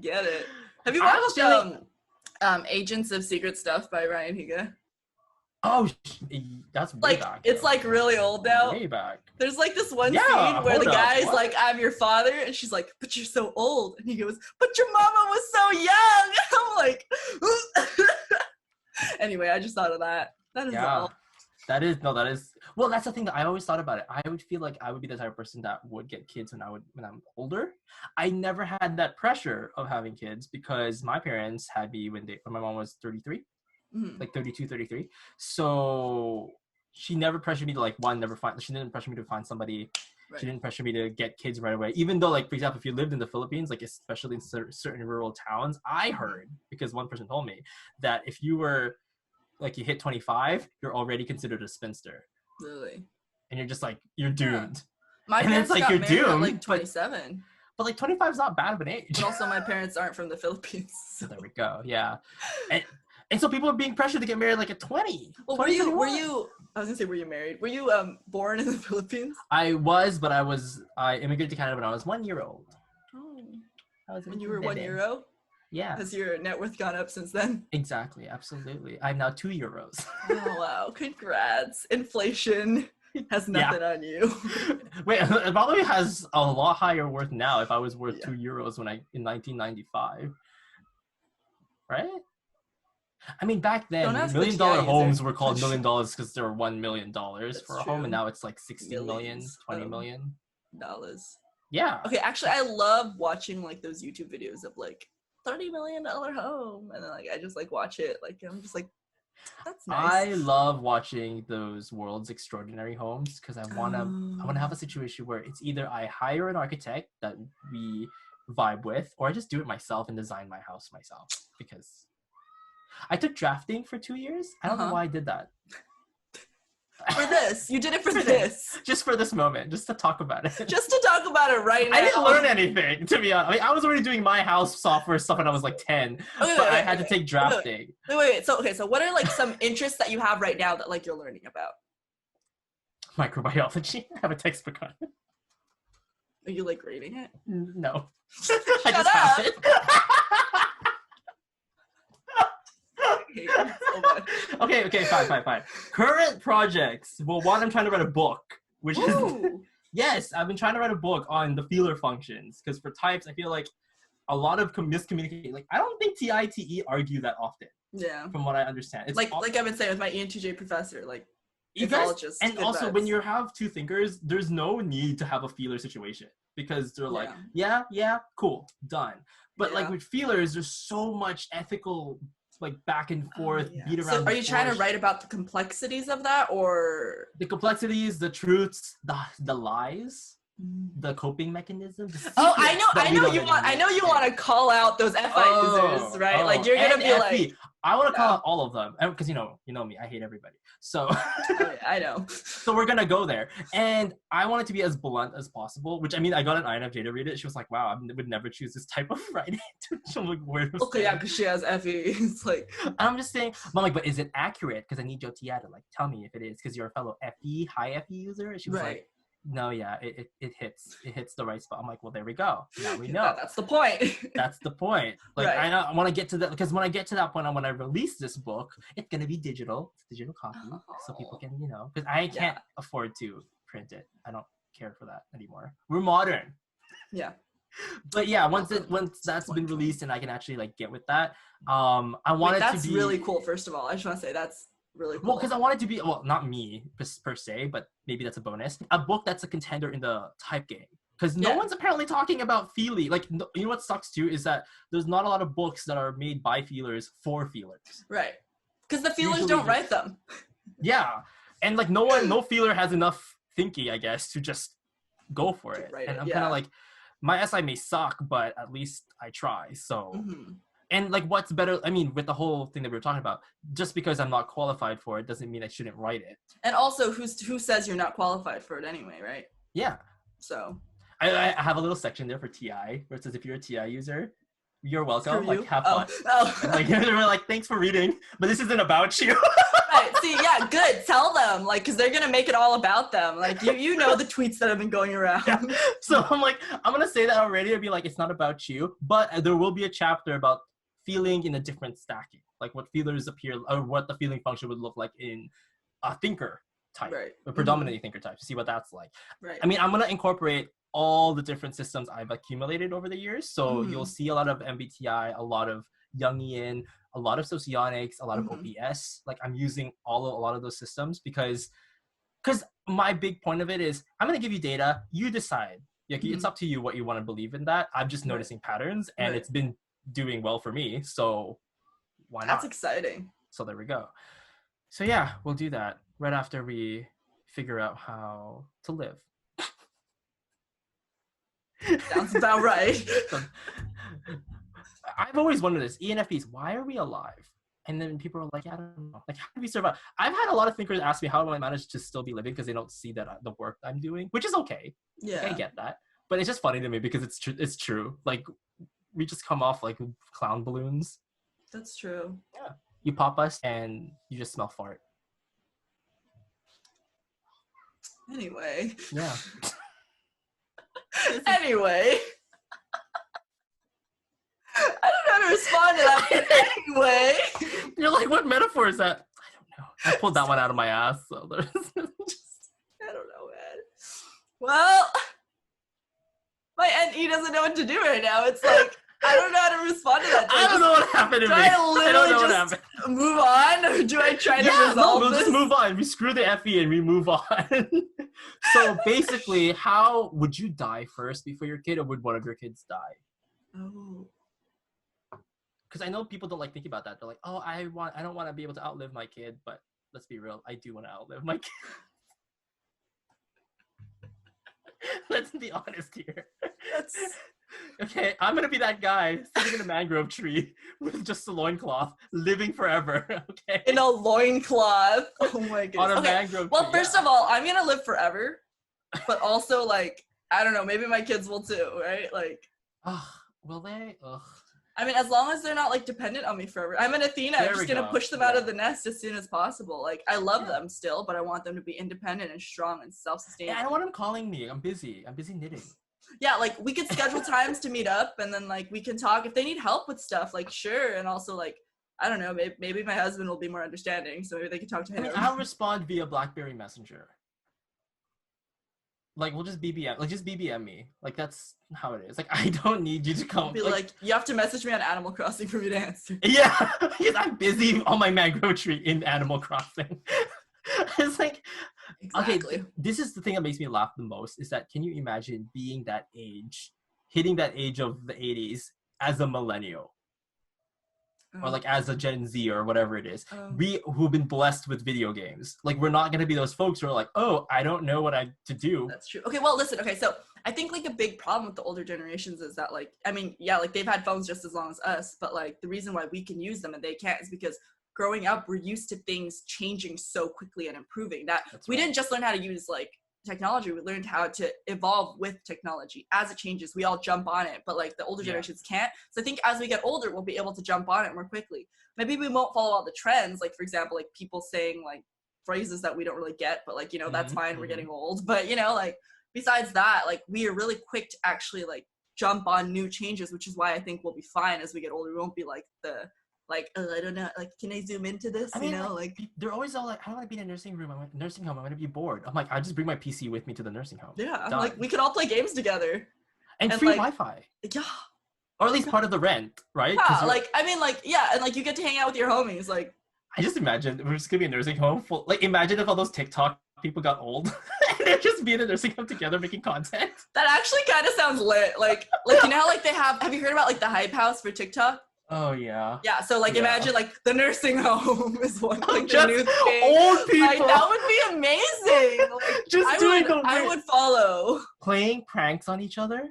Get it. Have you I watched Agents of Secret Stuff by Ryan Higa? oh, that's way Like, back. it's though. like really old now. Way back. There's like this one Yeah, scene where the hold up, guy's what? like, I'm your father, and she's like, but you're so old. And he goes, but your mama was so young. I'm like, anyway, I just thought of that. That is all. That is, well, that's the thing that I always thought about it. I would feel like I would be the type of person that would get kids when I'm older. I never had that pressure of having kids because my parents had me when my mom was 33. Like 32, 33. So she never pressured me to she didn't pressure me to find somebody. Right. She didn't pressure me to get kids right away. Even though, like, for example, if you lived in the Philippines, like especially in certain rural towns, I heard, because one person told me, that if you were, like, you hit 25, you're already considered a spinster. Really? And you're just like, you're doomed. Yeah. My parents like, got you're married at doomed, like 27. But like 25 is not bad of an age. But also my parents aren't from the Philippines. So there we go. Yeah. And so people are being pressured to get married like at 20. Well, were you I was gonna say, were you married? Were you born in the Philippines? I was, but I immigrated to Canada when I was 1 year old. Oh. When you were 1 euro? Yeah. Has your net worth gone up since then? Exactly, absolutely. I'm now 2 euros. Oh wow, congrats. Inflation has nothing on you. Wait, it probably has a lot higher worth now if I was worth 2 euros in 1995. Right? I mean, back then, $1 million homes were called $1 million because they were $1 million for a home, and now it's like 60 million, 20 million dollars. Yeah. Okay, actually, I love watching like those YouTube videos of like $30 million home, and then like I just like watch it. Like I'm just like, that's nice. I love watching those world's extraordinary homes because I wanna have a situation where it's either I hire an architect that we vibe with, or I just do it myself and design my house myself because I took drafting for 2 years. I don't know why I did that. For this. You did it for this. Just for this moment. Just to talk about it. Just to talk about it right now. I didn't learn anything, to be honest. I mean, I was already doing my house software stuff when I was like 10. I had to take drafting. Wait. So what are like some interests that you have right now that like you're learning about? Microbiology. I have a textbook on it. Are you like reading it? No. I just have it. So much. Okay, fine. Current projects. Well, one, I'm trying to write a book, which is yes, I've been trying to write a book on the feeler functions because for types, I feel like a lot of miscommunication. Like, I don't think TITE argue that often. Yeah. From what I understand, it's like I've been saying with my ENTJ professor, like you guys, and also when you have two thinkers, there's no need to have a feeler situation because they're like, yeah, cool, done. But like with feelers, there's so much ethical like back and forth, Yeah. beat around. So the are you trying to bush. write about the complexities of that, or The complexities, the truths, the lies, the coping mechanisms. The oh, I secrets that we know don't you want admit. to call out those FI users, right? Like you're gonna be NFP. like, I want to call yeah. out all of them because you know me, I hate everybody. So oh, yeah, I know. so we're gonna go there, and I want it to be as blunt as possible. Which I mean, I got an INFJ to read it. She was like, "Wow, I would never choose this type of writing." I'm like, where was Okay, yeah, because she has FE. It's like, I'm just saying, I'm like, but is it accurate? Because I need Jotia to like tell me if it is, because you're a fellow FE, high FE user. And she was like, no, yeah, it hits the right spot. I'm like, well, there we go. Now we know. That's the point. That's the point. Like, Right. I want to get to that, because when I get to that point, when I release this book, it's gonna be digital. It's digital copy, so people can, because I can't afford to print it. I don't care for that anymore. We're modern. Yeah. But yeah, once that's been released and I can actually like get with that, I want it to be. That's really cool. First of all, I just want to say that's really cool. Well, because I want it to be, well, not me per se, but maybe that's a bonus. A book that's a contender in the type game. Because no one's apparently talking about feely. Like, you know what sucks too is that there's not a lot of books that are made by feelers for feelers. Right. Because the feelers Usually don't write them. Yeah. And like no feeler has enough thinky, I guess, to just go for it. And I'm kind of like, my SI may suck, but at least I try. So, and like, what's better? I mean, with the whole thing that we were talking about, just because I'm not qualified for it doesn't mean I shouldn't write it. And also, who says you're not qualified for it anyway, right? Yeah. So I have a little section there for TI where it says if you're a TI user, you're welcome. Like, have fun. Oh. Like, we're like, thanks for reading, but this isn't about you. Right. See, yeah, good. Tell them, like, because they're gonna make it all about them. Like, you know the tweets that have been going around. Yeah. So I'm like, I'm gonna say that already. I'd be like, it's not about you, but there will be a chapter about feeling in a different stacking, like what feelers appear, or what the feeling function would look like in a thinker type, a predominantly thinker type, to see what that's like. Right. I mean, I'm gonna incorporate all the different systems I've accumulated over the years. So you'll see a lot of MBTI, a lot of Jungian, a lot of socionics, a lot of OPS. Like, I'm using a lot of those systems because my big point of it is I'm going to give you data. You decide. Like, it's up to you what you want to believe in that. I'm just noticing patterns, and it's been doing well for me. So why not? That's exciting. So there we go. So yeah, we'll do that right after we figure out how to live. Sounds about right. I've always wondered this. ENFPs, why are we alive? And then people are like, I don't know. Like, how do we survive? I've had a lot of thinkers ask me, how do I manage to still be living? Because they don't see that the work I'm doing, which is okay. Yeah. I get that. But it's just funny to me because it's true. Like, we just come off like clown balloons. That's true. Yeah. You pop us and you just smell fart. Anyway. Yeah. Anyway. I don't know how to respond to that, but anyway. You're like, what metaphor is that? I don't know. I pulled that one out of my ass. So there's just... I don't know, man. Well, my NE doesn't know what to do right now. It's like, I don't know how to respond to that. I don't know what happened to me. I literally just move on, or do I try to resolve we'll this? just move on. We screw the FE and we move on. So basically, how would you die first before your kid, or would one of your kids die? Oh. Because I know people don't like thinking about that. They're like, oh, I don't want to be able to outlive my kid, but let's be real, I do want to outlive my kid. Let's be honest here. Okay, I'm gonna be that guy sitting in a mangrove tree with just a loincloth, living forever. Okay. In a loincloth. Oh my goodness. On a okay. mangrove Well, tree, first of all, I'm gonna live forever, but also like, I don't know, maybe my kids will too, right? Like, will they? Ugh. I mean, as long as they're not like dependent on me forever. I'm an Athena. I'm just gonna push them out of the nest as soon as possible. Like, I love them still, but I want them to be independent and strong and self-sustaining. Yeah, I don't want them calling me. I'm busy knitting. Yeah, like, we could schedule times to meet up, and then like we can talk if they need help with stuff. Like, sure, and also like, I don't know, maybe my husband will be more understanding, so maybe they can talk to him. I mean, I'll respond via BlackBerry Messenger. Like, we'll just BBM, like, just BBM me. Like, that's how it is. Like, I don't need you to come. Be like, you have to message me on Animal Crossing for me to answer. Yeah, because I'm busy on my mangrove tree in Animal Crossing. It's like, exactly. Okay, this is the thing that makes me laugh the most, is that, can you imagine being that age, hitting that age of the 80s as a millennial? or like as a Gen Z or whatever it is, we who've been blessed with video games, like we're not gonna be those folks who are like, oh, I don't know what I to do. That's true. Okay, well, listen. Okay, so I think like a big problem with the older generations is that like, I mean, yeah, like they've had phones just as long as us, but like the reason why we can use them and they can't is because growing up, we're used to things changing so quickly and improving that we didn't just learn how to use like technology, we learned how to evolve with technology. As it changes, we all jump on it, but like the older generations can't. So I think as we get older, we'll be able to jump on it more quickly. Maybe we won't follow all the trends, like for example, like people saying like phrases that we don't really get, but like, you know, that's fine, we're getting old. But you know, like besides that, like we are really quick to actually like jump on new changes, which is why I think we'll be fine as we get older. We won't be like the like, I don't know, like, can I zoom into this? I mean, you know, like they're always all like, I don't want to be in a nursing room. I want nursing home. I'm going to be bored. I'm like, I just bring my PC with me to the nursing home. Yeah, done. Like we could all play games together. And free like, Wi-Fi. Yeah. Or at least part of the rent, right? Yeah, like, I mean, like, yeah, and like you get to hang out with your homies. Like, I just imagine we're just going to be a nursing home full, like, imagine if all those TikTok people got old and they're just being in a nursing home together making content. That actually kind of sounds lit. Like, you know how like they have you heard about like the Hype House for TikTok? Oh yeah. Yeah, so like imagine like the nursing home is one like just the new thing. Old people. Like that would be amazing. Like, just I would follow. Playing pranks on each other.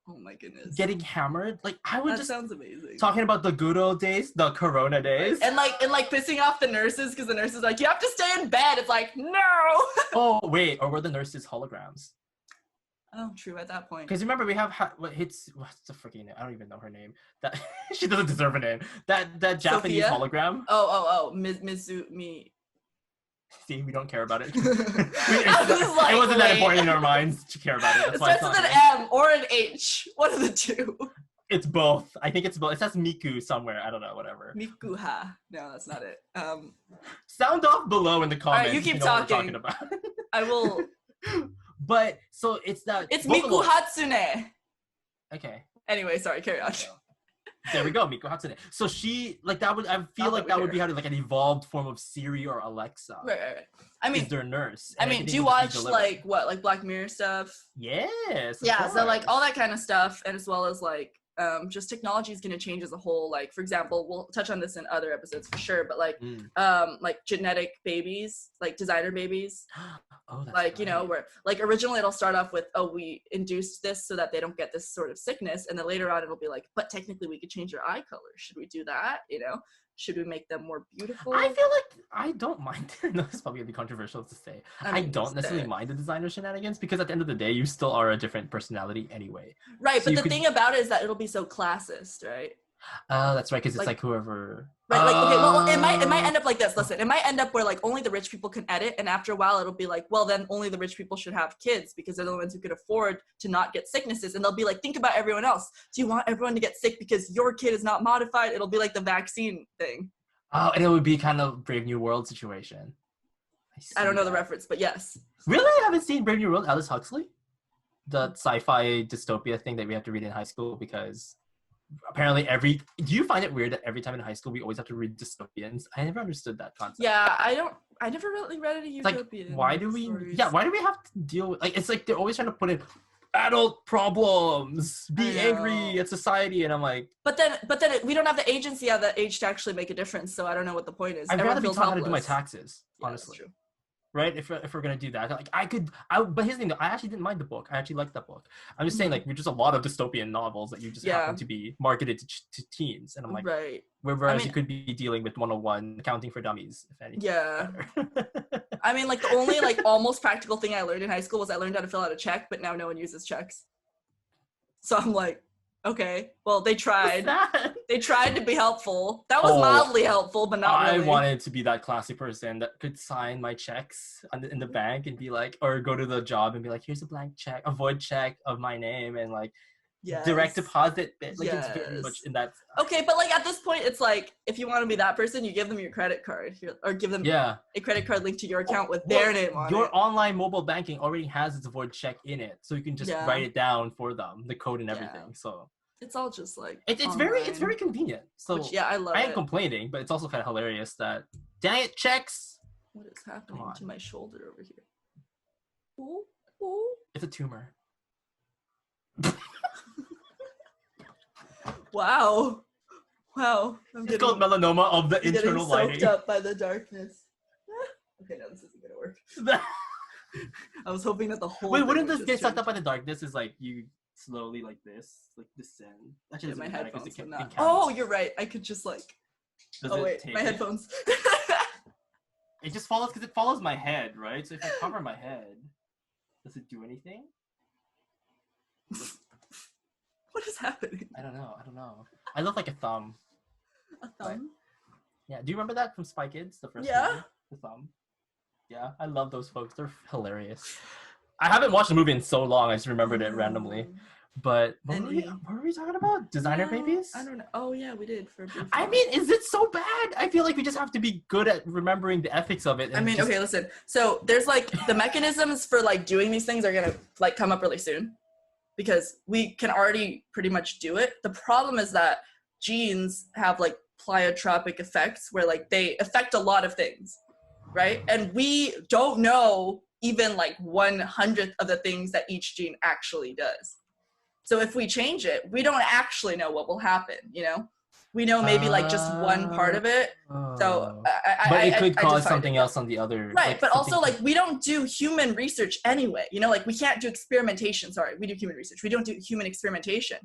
Oh my goodness. Getting hammered. Like I would that sounds amazing. Talking about the good old days, the Corona days. And like pissing off the nurses because the nurses are like, you have to stay in bed. It's like, no. Oh wait, or were the nurses holograms? Oh, true. At that point, because remember we have what's the freaking name? I don't even know her name. That she doesn't deserve a name. That Japanese Sophia? hologram. Mizumi. See, we don't care about it. It wasn't that important in our minds to care about it. That's it why starts with an M or an H. One of the two. It's both. I think it's both. It says Miku somewhere. I don't know. Whatever. Mikuha. No, that's not it. Sound off below in the comments. All right, you keep talking. talking. What we're talking about. I will. But so it's that. It's Miku Hatsune. Okay. Anyway, sorry. Carry on. Okay. There we go, Miku Hatsune. So she like that would. I feel like that would be how to like an evolved form of Siri or Alexa. Right. I mean, is their nurse. I mean, do you watch like what, like Black Mirror stuff? Yes. Yeah. So like all that kind of stuff, and as well as like just technology is going to change as a whole. Like for example, we'll touch on this in other episodes for sure, but like genetic babies, like designer babies. Oh, that's like right. You know, where like originally it'll start off with, oh, we induced this so that they don't get this sort of sickness, and then later on it'll be like, but technically we could change their eye color. Should we do that? You know, should we make them more beautiful? I feel like I don't mind. No, this is probably gonna be controversial to say. I don't necessarily mind the designer shenanigans because at the end of the day, you still are a different personality anyway. Right, so but the thing about it is that it'll be so classist, right? Oh, that's right, because it's like whoever. Right, like okay, well, it might end up like this. Listen, it might end up where like only the rich people can edit, and after a while, it'll be like, well, then only the rich people should have kids because they're the ones who could afford to not get sicknesses, and they'll be like, think about everyone else. Do you want everyone to get sick because your kid is not modified? It'll be like the vaccine thing. Oh, and it would be kind of Brave New World situation. I don't know the reference, but yes. Really, I haven't seen Brave New World. Aldous Huxley, the sci-fi dystopia thing that we have to read in high school because. Apparently do you find it weird that every time in high school we always have to read dystopians? I never understood that concept. Yeah, I never really read any utopian like why do we stories. why do we have to deal with like it's like they're always trying to put in adult problems, be angry at society, and I'm like but then we don't have the agency at that age to actually make a difference, so I don't know what the point is. I'd rather be taught how to do my taxes, honestly. That's true. Right, if we're gonna do that, like but here's the thing though, I actually didn't mind the book. I actually liked that book. I'm just saying, like, we're just a lot of dystopian novels that you just happen to be marketed to teens, and I'm like, right. Whereas you could be dealing with 101 accounting for dummies, if anything. Yeah. I mean, like the only like almost practical thing I learned in high school was I learned how to fill out a check, but now no one uses checks. So I'm like, okay, well they tried. They tried to be helpful. That was mildly helpful, but not really. I wanted to be that classy person that could sign my checks in the bank and be like, or go to the job and be like, here's a blank check, a void check of my name, and like direct deposit. Like it's very much in that. Okay, but like at this point, it's like if you want to be that person, you give them your credit card or give them a credit card linked to your account with their name on it. Your online mobile banking already has its void check in it, so you can just write it down for them, the code and everything. So. It's all just like it's very convenient. So which, I love it. I ain't complaining, but it's also kind of hilarious that dang it checks. What is happening to my shoulder over here? Ooh. It's a tumor. Wow. Wow. I'm It's called melanoma of the internal getting lining. soaked up by the darkness. Okay, no, this isn't gonna work. I was hoping that the whole Wait, thing wouldn't would this just get sucked change. up by the darkness? Is like you slowly like this, like descend. Actually, Yeah, my doesn't matter 'cause headphones it would can- not. it Oh, counts. you're right. I could just like. Does Oh it wait, take my it? headphones. It just follows because it follows my head, right? So if I cover my head, does it do anything? What is happening? I don't know. I look like a thumb. A thumb? Yeah. Do you remember that from Spy Kids, the first Yeah. movie? The thumb. Yeah, I love those folks. They're hilarious. I haven't watched the movie in so long. I just remembered it randomly. But what were we talking about? Designer babies? I don't know. Oh yeah, we did for a brief I moment. mean, is it so bad? I feel like we just have to be good at remembering the ethics of it. I mean, okay, listen. So there's like the mechanisms for like doing these things are gonna like come up really soon, because we can already pretty much do it. The problem is that genes have like pleiotropic effects where like they affect a lot of things, right? And we don't know even like 1/100th of the things that each gene actually does. So if we change it, we don't actually know what will happen, you know? We know maybe like just one part of it. So but it could I cause decided something that. else on the other. Right, like, but also something- like we don't do human research anyway. You know, like we can't do experimentation. Sorry, we do human research. We don't do human experimentation.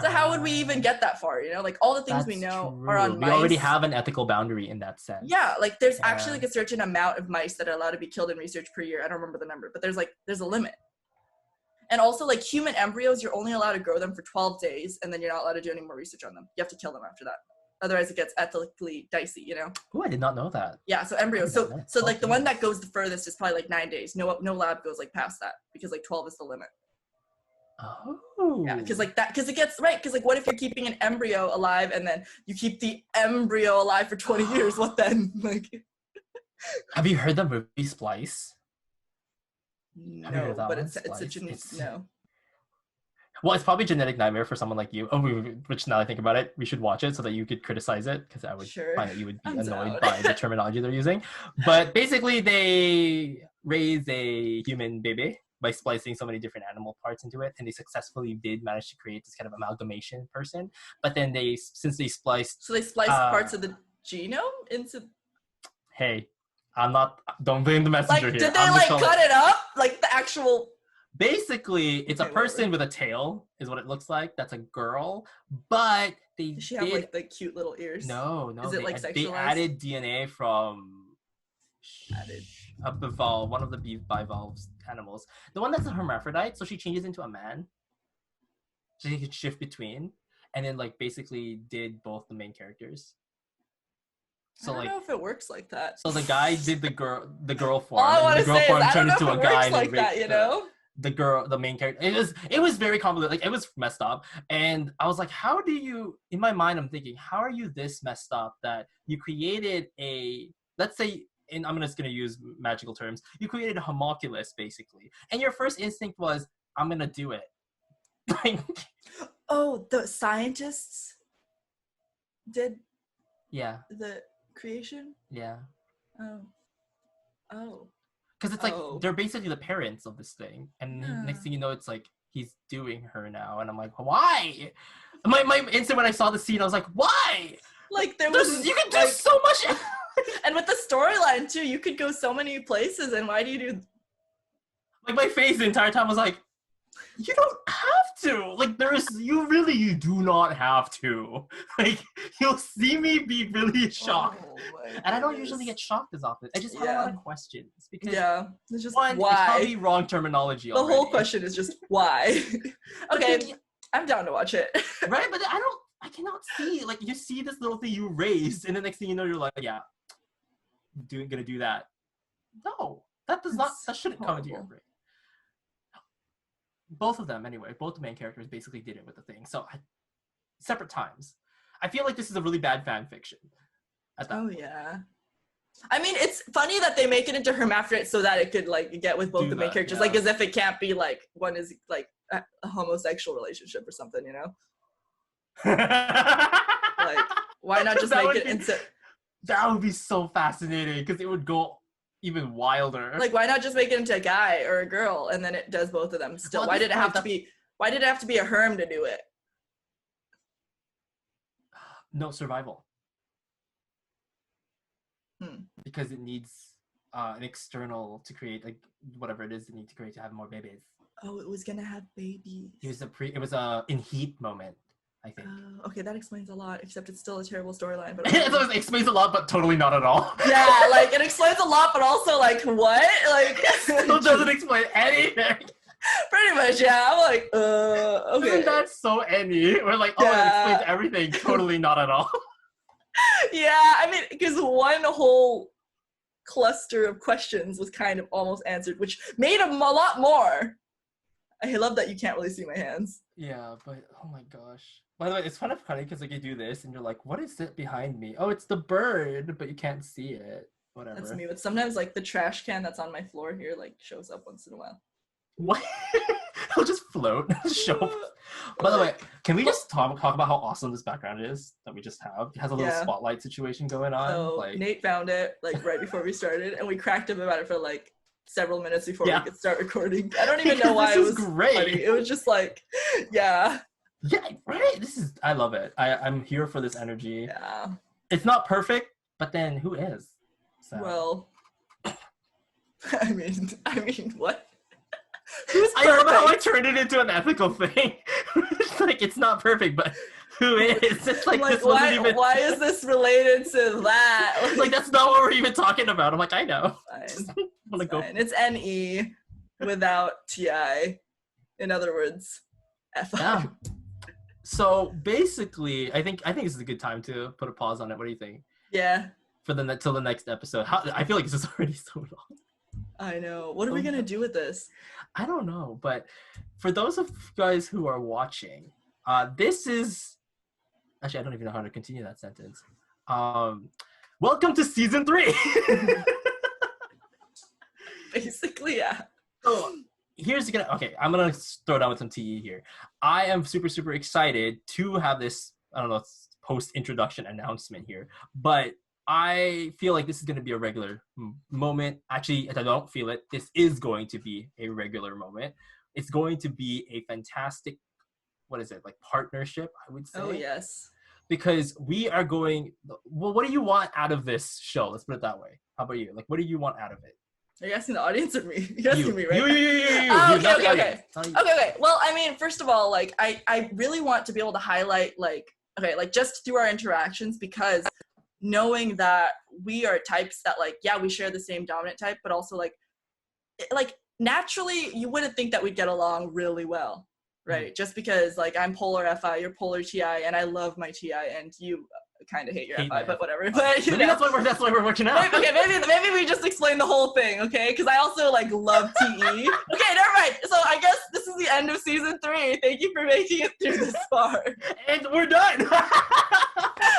So how would we even get that far? You know, like all the things we That's know true. are on We mice. already have an ethical boundary in that sense. Yeah, like there's Yeah. actually like a certain amount of mice that are allowed to be killed in research per year. I don't remember the number, but there's a limit. And also like human embryos, you're only allowed to grow them for 12 days and then you're not allowed to do any more research on them. You have to kill them after that. Otherwise it gets ethically dicey, you know? Oh, I did not know that. Yeah, so embryos. I didn't know that. So like the Okay. one that goes the furthest is probably like 9 days. No lab goes like past that because like 12 is the limit. Oh. Yeah, because it gets right. Because like, what if you're keeping an embryo alive and then you keep the embryo alive for 20 years? What then? Like, Have you heard the movie Splice? Have you heard no, of that but one? it's a Splice? no. Well, it's probably a genetic nightmare for someone like you. Oh, which now that I think about it, we should watch it so that you could criticize it, because I would Sure. find that you would be I'm annoyed down. by the terminology they're using. But basically, they raise a human baby by splicing so many different animal parts into it, and they successfully did manage to create this kind of amalgamation person. But then since they spliced, So they splice parts of the genome into. hey, don't blame the messenger Like, here. did they I'm like just cut it up? Like the actual. Basically, it's Okay, a person whatever. with a tail, is what it looks like. That's a girl, but they Does she have like the cute little ears? no. Is it, like, They sexualized? added DNA from Added. a bivalve, one of the bivalves animals. The one that's a hermaphrodite, so she changes into a man. So she could shift between, and then like basically did both the main characters. So I don't like, know if it works like that. so the guy did the girl form, All I and want the to girl say is form I don't turned know into if a it guy works and like then that, you know. the main character. It was very complicated. Like, it was messed up, and I was like, how do you? In my mind, I'm thinking, how are you this messed up that you created a, let's say, and I'm just gonna use magical terms, you created a homunculus basically, and your first instinct was, I'm gonna do it. Like, Oh, the scientists did yeah, the creation. yeah, Oh. because it's like Oh. they're basically the parents of this thing, and next Yeah. thing you know, it's like he's doing her now, and I'm like, why? My instant when I saw the scene, I was like, why? Like there was You can do like, so much. and with the storyline too, you could go so many places. And why do you do? Like, my face the entire time was like, you don't have to. Like, you do not have to. Like, you'll see me be really shocked. Oh, my And I don't goodness. usually get shocked as often. I just have a lot of questions because Yeah, it's just one, it's why. probably wrong terminology. The whole already. question is just why. But Okay, then, I'm down to watch it. right? But I cannot see. Like, you see this little thing you raised, and the next thing you know, you're like, yeah, gonna do that. No, that shouldn't come into your horrible. brain. Both of them, anyway. Both the main characters basically did it with the thing. So, separate times. I feel like this is a really bad fan fiction. At that Oh point. yeah. I mean, it's funny that they make it into hermaphrodite so that it could like get with both Do the main that, characters, yeah. like as if it can't be like one is like a homosexual relationship or something, you know? Like, why not just That make would it be- into That would be so fascinating because it would go even wilder. like why not just make it into a guy or a girl and then it does both of them still? Well, Why at did this it have point, to be? Why did it have to be a herm to do it? No, survival. Because it needs an external to create, like, whatever it is it needs to create to have more babies. Oh, it was gonna have babies. It was a in heat moment, I think. Okay, that explains a lot, except it's still a terrible storyline. But It explains a lot, but totally not at all. yeah, like it explains a lot, but also like what? Like It doesn't explain anything. pretty much, yeah. I'm like, okay. Isn't that so any? We're like, oh, it explains everything. Totally not at all. Yeah, I mean, because one whole cluster of questions was kind of almost answered, which made them a lot more. I love that you can't really see my hands. Yeah, but oh my gosh. By the way, it's kind of funny because like you do this and you're like, what is it behind me? Oh, it's the bird, but you can't see it. Whatever. That's me, but sometimes like the trash can that's on my floor here like shows up once in a while. What? It'll just float. Show up. By the way, can we just talk about how awesome this background is that we just have? It has a little spotlight situation going on. So like... Nate found it like right before we started, and we cracked him about it for like several minutes before we could start recording. I don't even know why it was great. Funny. It was just like, yeah. Yeah, right. I love it. I'm here for this energy. Yeah. It's not perfect, but then who is? So. Well, I mean, what? I don't know how I turned it into an ethical thing. It's like it's not perfect, but who is? It's like this wasn't even. Why is this related to that? Like that's not what we're even talking about. I'm like, I know. Fine. It's NE without TI. In other words, FI. Yeah. So basically, I think this is a good time to put a pause on it. What do you think? Yeah. Till the next episode. I feel like this is already so long. I know. What are we gonna do with this? I don't know, but for those of you guys who are watching, this is actually I don't even know how to continue that sentence. Welcome to season 3. Basically, yeah. So I'm gonna throw down with some TE here. I am super excited to have this, I don't know, post introduction announcement here, but I feel like this is going to be a regular moment. Actually, if I don't feel it, this is going to be a regular moment. It's going to be a fantastic, partnership, I would say. Oh, yes. Because we are going, well, what do you want out of this show? Let's put it that way. How about you? Like, what do you want out of it? Are you asking the audience or me? You're asking me, right? You. Okay. Well, I mean, first of all, like, I really want to be able to highlight, just through our interactions, because knowing that we are types that, like, yeah, we share the same dominant type, but also, like naturally, you wouldn't think that we'd get along really well, right? Mm-hmm. Just because, like, I'm polar FI, you're polar TI, and I love my TI, and you kind of hate your FI, but whatever. But maybe that's why we're working out. Maybe we just explain the whole thing, okay? Because I also like love TE. Okay, never mind. So I guess this is the end of season 3. Thank you for making it through this far. And we're done.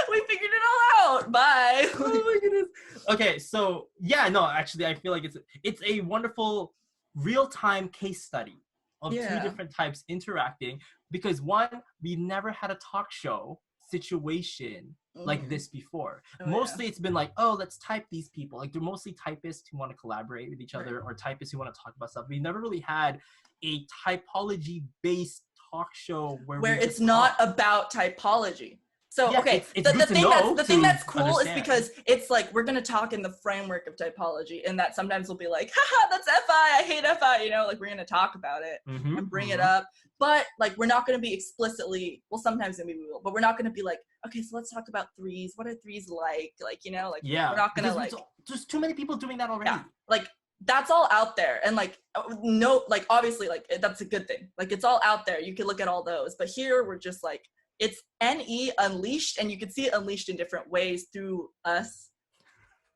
We figured it all out. Bye. Oh my goodness. Okay, so yeah, no, actually, I feel like it's a wonderful real-time case study of 2 different types interacting, because one, we never had a talk show situation like this before. Mostly it's been like, oh, let's type these people. Like, they're mostly typists who want to collaborate with each other, or typists who want to talk about stuff. We never really had a typology-based talk show where it's not about typology. So, yeah, okay, the thing that's cool is because it's like, we're going to talk in the framework of typology, and that sometimes we'll be like, haha, that's FI, I hate FI, like, we're going to talk about it and bring it up. But, like, we're not going to be explicitly, well, sometimes maybe we will, but we're not going to be like, okay, so let's talk about threes. What are threes like? Like, we're not going to, like... There's too many people doing that already. Yeah, like, that's all out there. And, like, no, like, obviously, like, that's a good thing. Like, it's all out there. You can look at all those. But here, we're just, like, it's NE unleashed, and you can see it unleashed in different ways through us.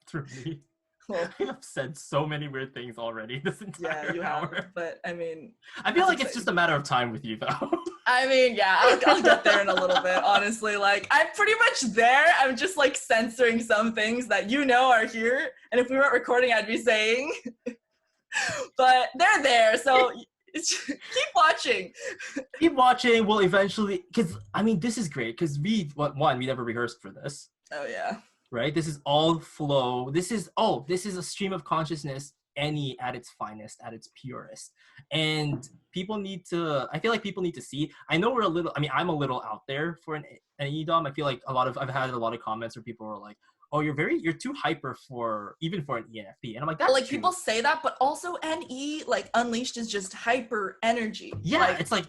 Through me. Well, I have said so many weird things already this entire hour. Have, but I mean... I feel like it's just a matter of time with you, though. I mean, yeah, I'll get there in a little bit, honestly. Like, I'm pretty much there. I'm just, like, censoring some things that are here. And if we weren't recording, I'd be saying. But they're there, so... Keep watching. Keep watching. We'll eventually, because I mean, this is great because we never rehearsed for this. Oh yeah. Right. This is all flow. This is a stream of consciousness any at its finest, at its purest. And I feel like people need to see. I know I'm a little out there for an EDOM. I feel like I've had a lot of comments where people were like, oh, you're too hyper even for an ENFP. And I'm like, that's like true. people say that, but also NE, like Unleashed is just hyper energy. Yeah, like, it's like,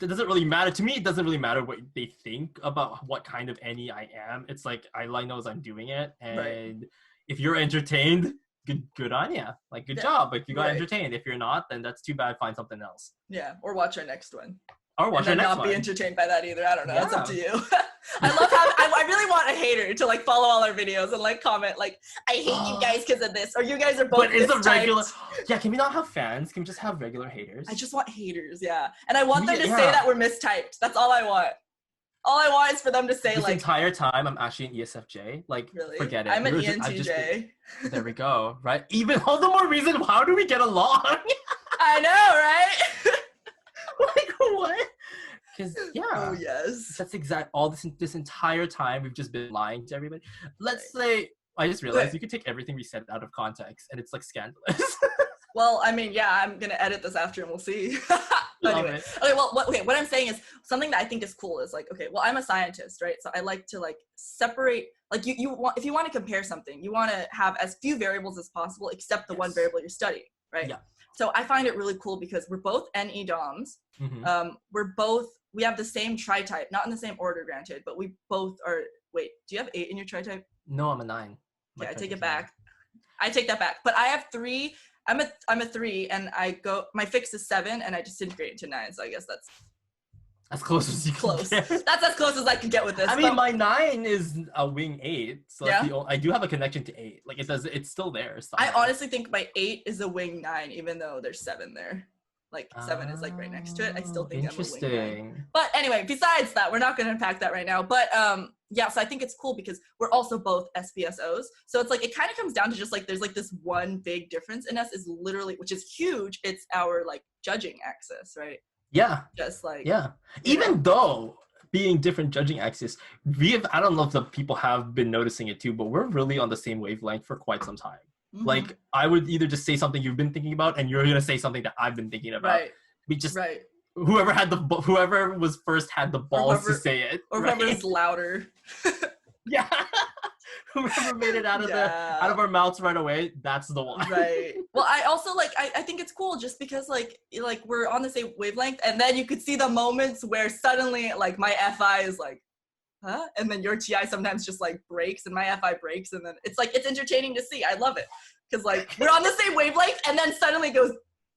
it doesn't really matter. To me, it doesn't really matter what they think about what kind of NE I am. It's like, I know is I'm doing it. And if you're entertained, good on you. Like, good job. Like, you got entertained. If you're not, then that's too bad. Find something else. Yeah, or watch our next one. Or watch our next one. Not be entertained by that either. I don't know. It's up to you. I love how I really want a hater to like follow all our videos and like comment like, I hate you guys because of this, or you guys are both. But it's a regular. Yeah, can we not have fans? Can we just have regular haters? I just want haters, yeah, and I want them to say that we're mistyped. That's all I want. All I want is for them to say this like. This entire time, I'm actually an ESFJ. Like, really? Forget it. I'm an ENTJ. There we go. Right. Even all the more reason. How do we get along? I know, right? Like what? Because oh yes, that's this entire time we've just been lying to everybody. Let's say I just realized you could take everything we said out of context and it's like scandalous. Well, I mean, yeah, I'm gonna edit this after and we'll see. Anyway, okay. Well, what I'm saying is something that I think is cool is like, okay, well, I'm a scientist, right? So I like to like separate, like if you want to compare something, you want to have as few variables as possible except the one variable you're studying, right? Yeah. So I find it really cool because we're both NE DOMs. Mm-hmm. We have the same tri-type, not in the same order, granted, but we both are. Wait, do you have 8 in your tri-type? No, I'm a 9. Yeah, I take it back. I take that back. But I have 3. I'm a 3, and my fix is 7, and I disintegrate into 9. So I guess that's as close as you can get. That's as close as I can get with this. I mean, my 9 is a wing 8, so yeah? I do have a connection to 8. Like it's still there. I honestly think my 8 is a wing 9, even though there's 7 there. Like 7 is like right next to it. I still think I'm a wing 9. But anyway, besides that, we're not going to unpack that right now. But yeah, so I think it's cool because we're also both SPSOs. So it's like it kind of comes down to just like there's like this one big difference in us is literally, which is huge. It's our like judging axis, right? Yeah. Just like even though being different judging axis, I don't know if the people have been noticing it too, but we're really on the same wavelength for quite some time. Mm-hmm. Like I would either just say something you've been thinking about and you're going to say something that I've been thinking about. Right. We just whoever was first had the balls to say it. Or whoever's louder. Yeah. Whoever made it out of our mouths right away, that's the one. Right. Well, I also like I think it's cool just because like we're on the same wavelength, and then you could see the moments where suddenly like my FI is like, huh? And then your TI sometimes just like breaks and my FI breaks, and then it's like it's entertaining to see. I love it because like we're on the same wavelength, and then suddenly it goes.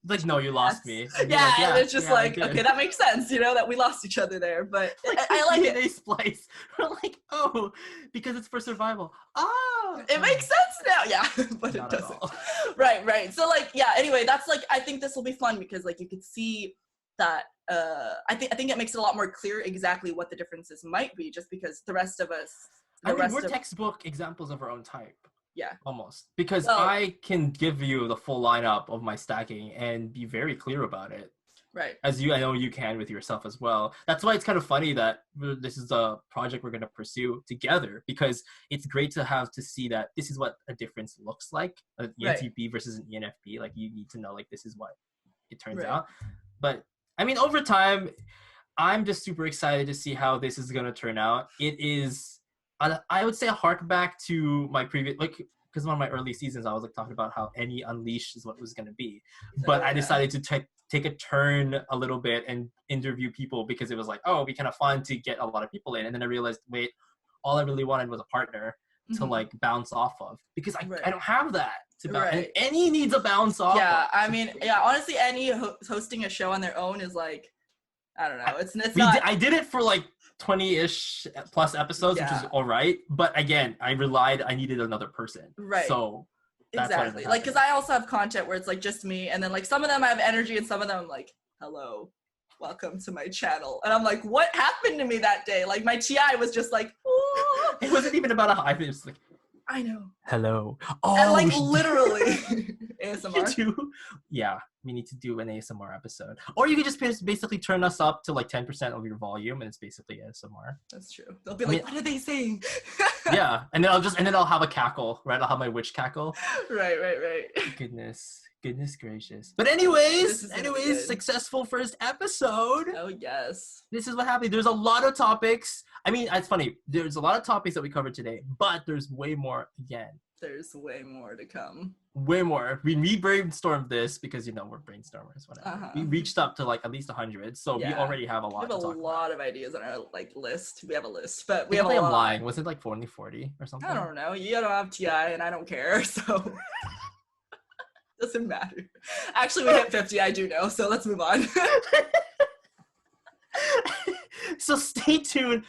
Like, no, you lost me. And and it's just like, okay, that makes sense, you know, that we lost each other there. But like, I like it. They splice. We're like, oh, because it's for survival. Oh, it makes sense now. Yeah, but not it doesn't. Right. So like, yeah. Anyway, that's like, I think this will be fun because like you could see that. I think it makes it a lot more clear exactly what the differences might be, just because the rest of us. We're textbook examples of our own type. Yeah. Almost. Because I can give you the full lineup of my stacking and be very clear about it. Right. I know you can with yourself as well. That's why it's kind of funny that this is a project we're going to pursue together, because it's great to see that this is what a difference looks like, an ENTP versus an ENFP. Like you need to know, like, this is what it turns out. But I mean, over time, I'm just super excited to see how this is going to turn out. It is, I would say, a hark back to my previous, like, because one of my early seasons, I was like talking about how any Unleashed is what it was going to be. But I decided to take a turn a little bit and interview people because it was like, oh, it'd be kind of fun to get a lot of people in. And then I realized, wait, all I really wanted was a partner to like bounce off of, because I don't have that to bounce. And any needs a bounce off. Yeah, of. I mean, yeah, honestly, any hosting a show on their own is like, I don't know. It's not. I did it for like 20-ish plus episodes, which is all right. But again, I needed another person. Right. So that's exactly. Like, because I also have content where it's like just me, and then like some of them I have energy, and some of them I'm like, hello, welcome to my channel. And I'm like, what happened to me that day? Like my TI was just like, ooh. It wasn't even about a hype. It was like, I know. Hello. Oh, and like literally ASMR. You too? Yeah. we need to do an ASMR episode. Or you could just basically turn us up to like 10% of your volume, and it's basically ASMR. That's true. They'll be like, what are they saying? Yeah, and then I'll have a cackle, right? I'll have my witch cackle. Right. Goodness gracious. But anyways, good. successful first episode. Oh yes. This is what happened. There's a lot of topics. I mean, it's funny. There's a lot of topics that we covered today, but there's way more again. There's way more to come. Way more. We brainstormed this because, we're brainstormers, whatever. Uh-huh. We reached up to like at least 100, so we already have a lot to talk about. We have a lot of ideas on our like list. We have a list, but we have a lot. I'm lying. Was it like 40 or something? I don't know. You don't have TI and I don't care, so doesn't matter. Actually, we hit 50, I do know, so let's move on. So stay tuned.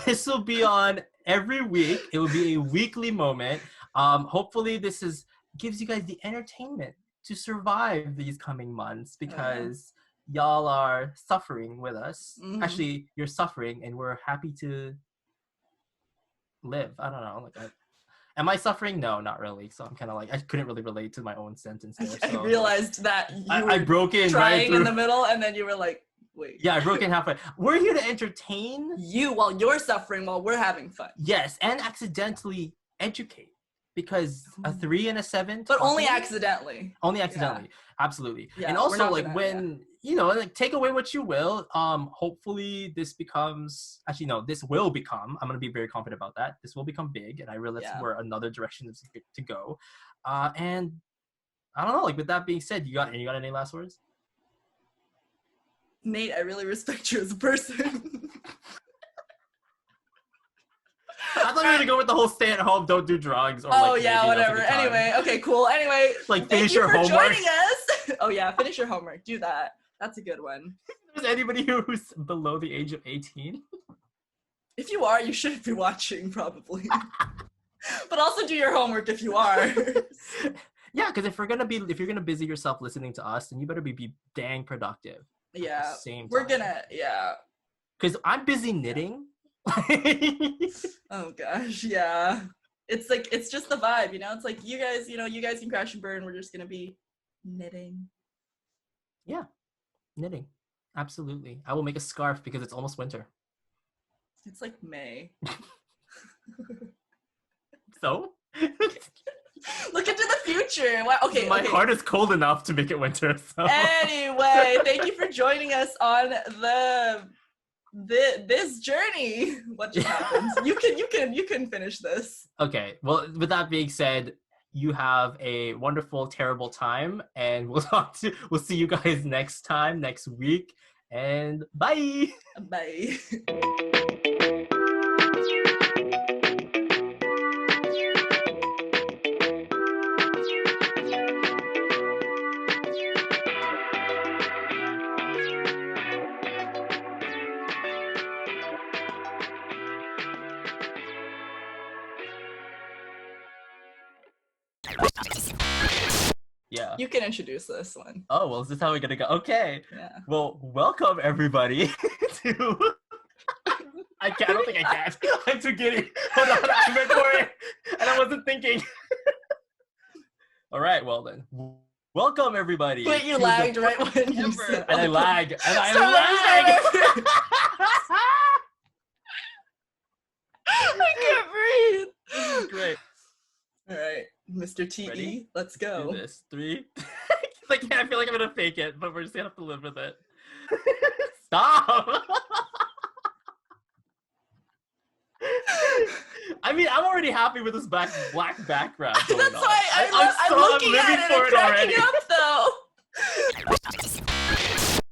This will be on every week. It will be a weekly moment. Hopefully this gives you guys the entertainment to survive these coming months, because y'all are suffering with us. Mm-hmm. Actually, you're suffering and we're happy to live. I don't know. Am I suffering? No, not really. So I'm kind of like, I couldn't really relate to my own sentence there. So I realized that you I broke in trying right in the middle, and then you were like, wait. Yeah, I broke in halfway. We're here to entertain you while you're suffering, while we're having fun. Yes, and accidentally educate. Because a 3 and a 7. But only accidentally. Only accidentally. Yeah. Absolutely. Yeah, and also take away what you will. Hopefully this becomes, this will become, I'm going to be very confident about that. This will become big, and I realize where another direction is to go. And I don't know, with that being said, you got any last words? Nate, I really respect you as a person. I thought you were gonna go with the whole stay at home, don't do drugs, or whatever. Anyway, okay, cool. Anyway, finish your homework. Joining us. Oh yeah, finish your homework. Do that. That's a good one. Is anybody who's below the age of 18? If you are, you shouldn't be watching, probably. But also do your homework if you are. Yeah, because if you're gonna busy yourself listening to us, then you better be dang productive. Yeah. Same time. We're gonna Because I'm busy knitting. Oh gosh, yeah. It's just the vibe, It's like you guys can crash and burn. We're just gonna be knitting. Yeah, knitting. Absolutely. I will make a scarf because it's almost winter. It's like May. So? Look into the future. Wow. Okay. My heart is cold enough to make it winter. So. Anyway, thank you for joining us on this journey. What just happened? You can finish this. Okay. Well, with that being said, you have a wonderful, terrible time, and we'll see you guys next week, and bye. Bye. Yeah. You can introduce this one. Oh, well, is this how we're gonna go? Okay. Yeah. Well, welcome everybody to. I don't think I can. I'm too giddy. Hold on, I meant for it, and I wasn't thinking. All right, well then. Welcome everybody. Wait, you lagged right when you said. And I lag. I can't breathe. This is great. All right, Mr. T.E., Ready? let's go. Do this. 3. I feel like I'm gonna fake it, but we're just gonna have to live with it. Stop. I mean, I'm already happy with this black background. That's why I'm looking at it and cracking up.